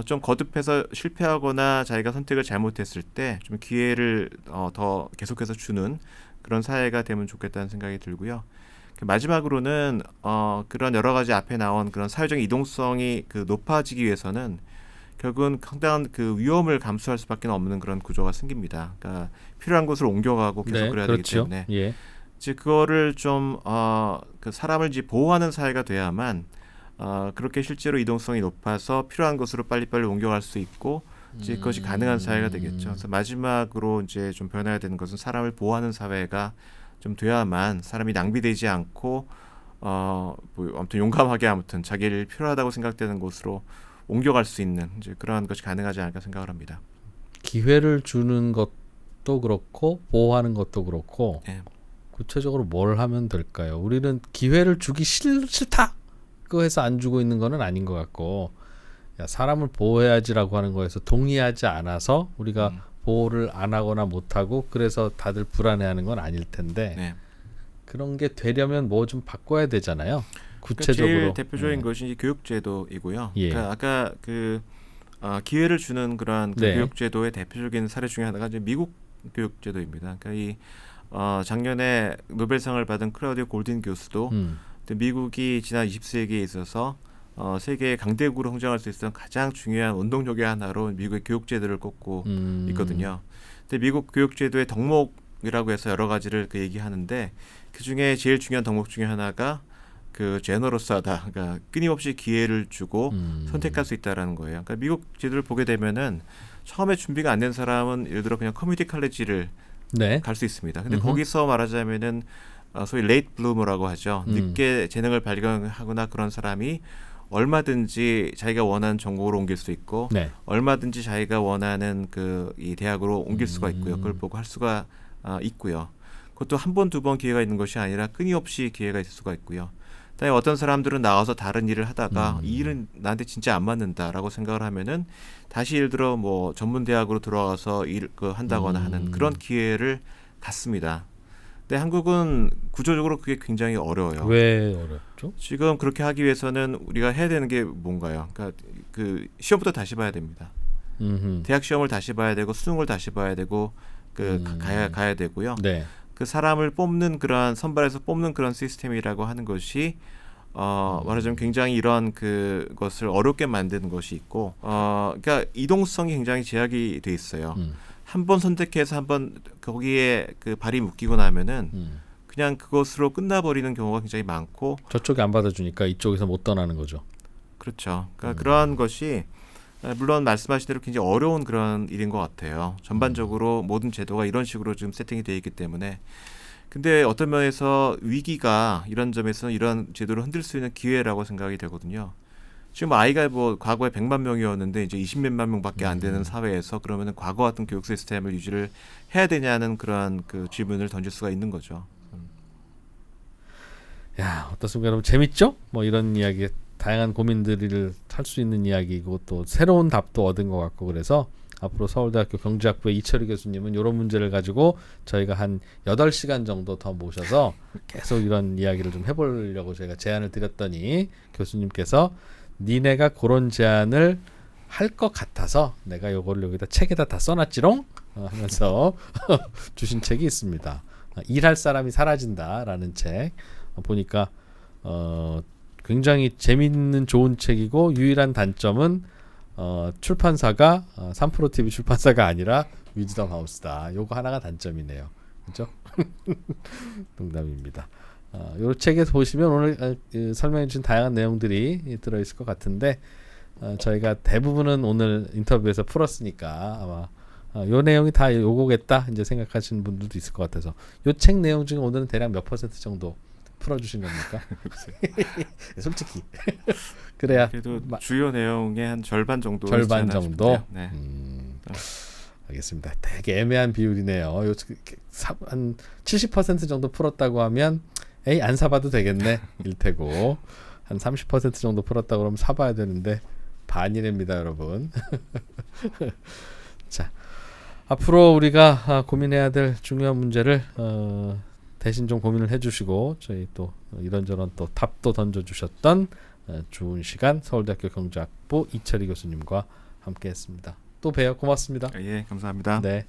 좀 거듭해서 실패하거나 자기가 선택을 잘못했을 때 좀 기회를 더 계속해서 주는 그런 사회가 되면 좋겠다는 생각이 들고요. 마지막으로는 그런 여러 가지 앞에 나온 그런 사회적 이동성이 그 높아지기 위해서는 결국은 상당한 그 위험을 감수할 수밖에 없는 그런 구조가 생깁니다. 그러니까 필요한 곳을 옮겨가고 계속 네, 그래야 그렇죠. 되기 때문에 예. 이제 그거를 좀 그 사람을 이제 보호하는 사회가 돼야만 그렇게 실제로 이동성이 높아서 필요한 곳으로 빨리빨리 옮겨갈 수 있고 이제 그것이 가능한 사회가 되겠죠. 그래서 마지막으로 이제 좀 변해야 되는 것은 사람을 보호하는 사회가 좀 돼야만 사람이 낭비되지 않고 뭐 아무튼 용감하게 아무튼 자기를 필요하다고 생각되는 곳으로 옮겨갈 수 있는 이제 그러한 것이 가능하지 않을까 생각을 합니다. 기회를 주는 것도 그렇고 보호하는 것도 그렇고 네. 구체적으로 뭘 하면 될까요? 우리는 기회를 주기 싫다 그거 해서 안 주고 있는 거는 아닌 것 같고 야, 사람을 보호해야지라고 하는 거에서 동의하지 않아서 우리가 보호를 안 하거나 못 하고 그래서 다들 불안해하는 건 아닐 텐데 네. 그런 게 되려면 뭐 좀 바꿔야 되잖아요. 그러니까 구체적으로. 제일 대표적인 것이 이제 교육제도이고요. 예. 그러니까 아까 그 기회를 주는 그러한 그 네. 교육제도의 대표적인 사례 중에 하나가 이제 미국 교육제도입니다. 그러니까 이 작년에 노벨상을 받은 클라우디오 골딘 교수도 미국이 지난 20세기에 있어서 세계의 강대국으로 성장할 수 있었던 가장 중요한 원동력의 하나로 미국의 교육제도를 꼽고 있거든요. 근데 미국 교육제도의 덕목이라고 해서 여러 가지를 그 얘기하는데 그 중에 제일 중요한 덕목 중에 하나가 그 제너러스하다, 그러니까 끊임없이 기회를 주고 선택할 수 있다라는 거예요. 그러니까 미국 제도를 보게 되면은 처음에 준비가 안 된 사람은 예를 들어 그냥 커뮤니티 칼리지를 네. 갈 수 있습니다. 근데 거기서 말하자면은 소위 레이트 블루머라고 하죠. 늦게 재능을 발견하거나 그런 사람이 얼마든지 자기가 원하는 전공으로 옮길 수 있고 네. 얼마든지 자기가 원하는 그 이 대학으로 옮길 수가 있고요. 그걸 보고 할 수가 있고요. 그것도 한 번, 두 번 기회가 있는 것이 아니라 끊임없이 기회가 있을 수가 있고요. 그다음에 어떤 사람들은 나와서 다른 일을 하다가 이 일은 나한테 진짜 안 맞는다라고 생각을 하면은 다시 예를 들어 뭐 전문 대학으로 들어와서 일 한다거나 하는 그런 기회를 갖습니다. 근데 한국은 구조적으로 그게 굉장히 어려워요. 왜 어렵죠? 지금 그렇게 하기 위해서는 우리가 해야 되는 게 뭔가요? 그러니까 그 시험부터 다시 봐야 됩니다. 대학 시험을 다시 봐야 되고 수능을 다시 봐야 되고 가야 되고요. 네. 그 사람을 뽑는 그런 선발해서 뽑는 그런 시스템이라고 하는 것이 말하자면 굉장히 이런 그것을 어렵게 만드는 것이 있고 그러니까 이동성이 굉장히 제약이 돼 있어요. 한 번 선택해서 한 번 거기에 그 발이 묶이고 나면은 그냥 그것으로 끝나버리는 경우가 굉장히 많고 저쪽이 안 받아주니까 이쪽에서 못 떠나는 거죠. 그렇죠. 그러니까 그러한 것이 물론 말씀하신 대로 굉장히 어려운 그런 일인 것 같아요. 전반적으로 모든 제도가 이런 식으로 지금 세팅이 되어 있기 때문에. 근데 어떤 면에서 위기가 이런 점에서는 이런 제도를 흔들 수 있는 기회라고 생각이 되거든요. 지금 아이가 뭐 과거에 100만 명이었는데 이제 20몇만 명밖에 안 되는 사회에서 그러면은 과거 같은 교육 시스템을 유지를 해야 되냐는 그러한 그 질문을 던질 수가 있는 거죠. 야, 어떻습니까? 여러분 재밌죠? 뭐 이런 이야기 다양한 고민들을 할 수 있는 이야기고 또 새로운 답도 얻은 것 같고 그래서 앞으로 서울대학교 경제학부의 이철희 교수님은 이런 문제를 가지고 저희가 한 8시간 정도 더 모셔서 계속 이런 이야기를 좀 해보려고 저희가 제안을 드렸더니 교수님께서 니네가 그런 제안을 할 것 같아서 내가 요걸 여기다 책에다 다 써놨지롱 하면서 주신 책이 있습니다. 일할 사람이 사라진다라는 책 보니까 굉장히 재밌는 좋은 책이고 유일한 단점은 출판사가 3프로TV 출판사가 아니라 위즈덤 하우스다. 요거 하나가 단점이네요. 그렇죠? 농담입니다. 요 책에서 보시면 오늘 설명해 주신 다양한 내용들이 들어있을 것 같은데 저희가 대부분은 오늘 인터뷰에서 풀었으니까 아마 요 내용이 다 요거겠다 이제 생각하시는 분들도 있을 것 같아서 요 책 내용 중에 오늘은 대략 몇 퍼센트 정도 풀어주신 겁니까? 솔직히 그래야 그래도 주요 내용의 한 절반 정도 절반 정도. 네. 알겠습니다. 되게 애매한 비율이네요. 한 70% 정도 풀었다고 하면 에이 안 사봐도 되겠네 일 테고 한 30% 정도 풀었다고 그러면 사봐야 되는데 반이랍니다, 여러분. 자, 앞으로 우리가 고민해야 될 중요한 문제를 대신 좀 고민을 해주시고 저희 또 이런저런 또 답도 던져주셨던 좋은 시간 서울대학교 경제학부 이철희 교수님과 함께했습니다. 또 봬요. 고맙습니다. 예, 감사합니다. 네.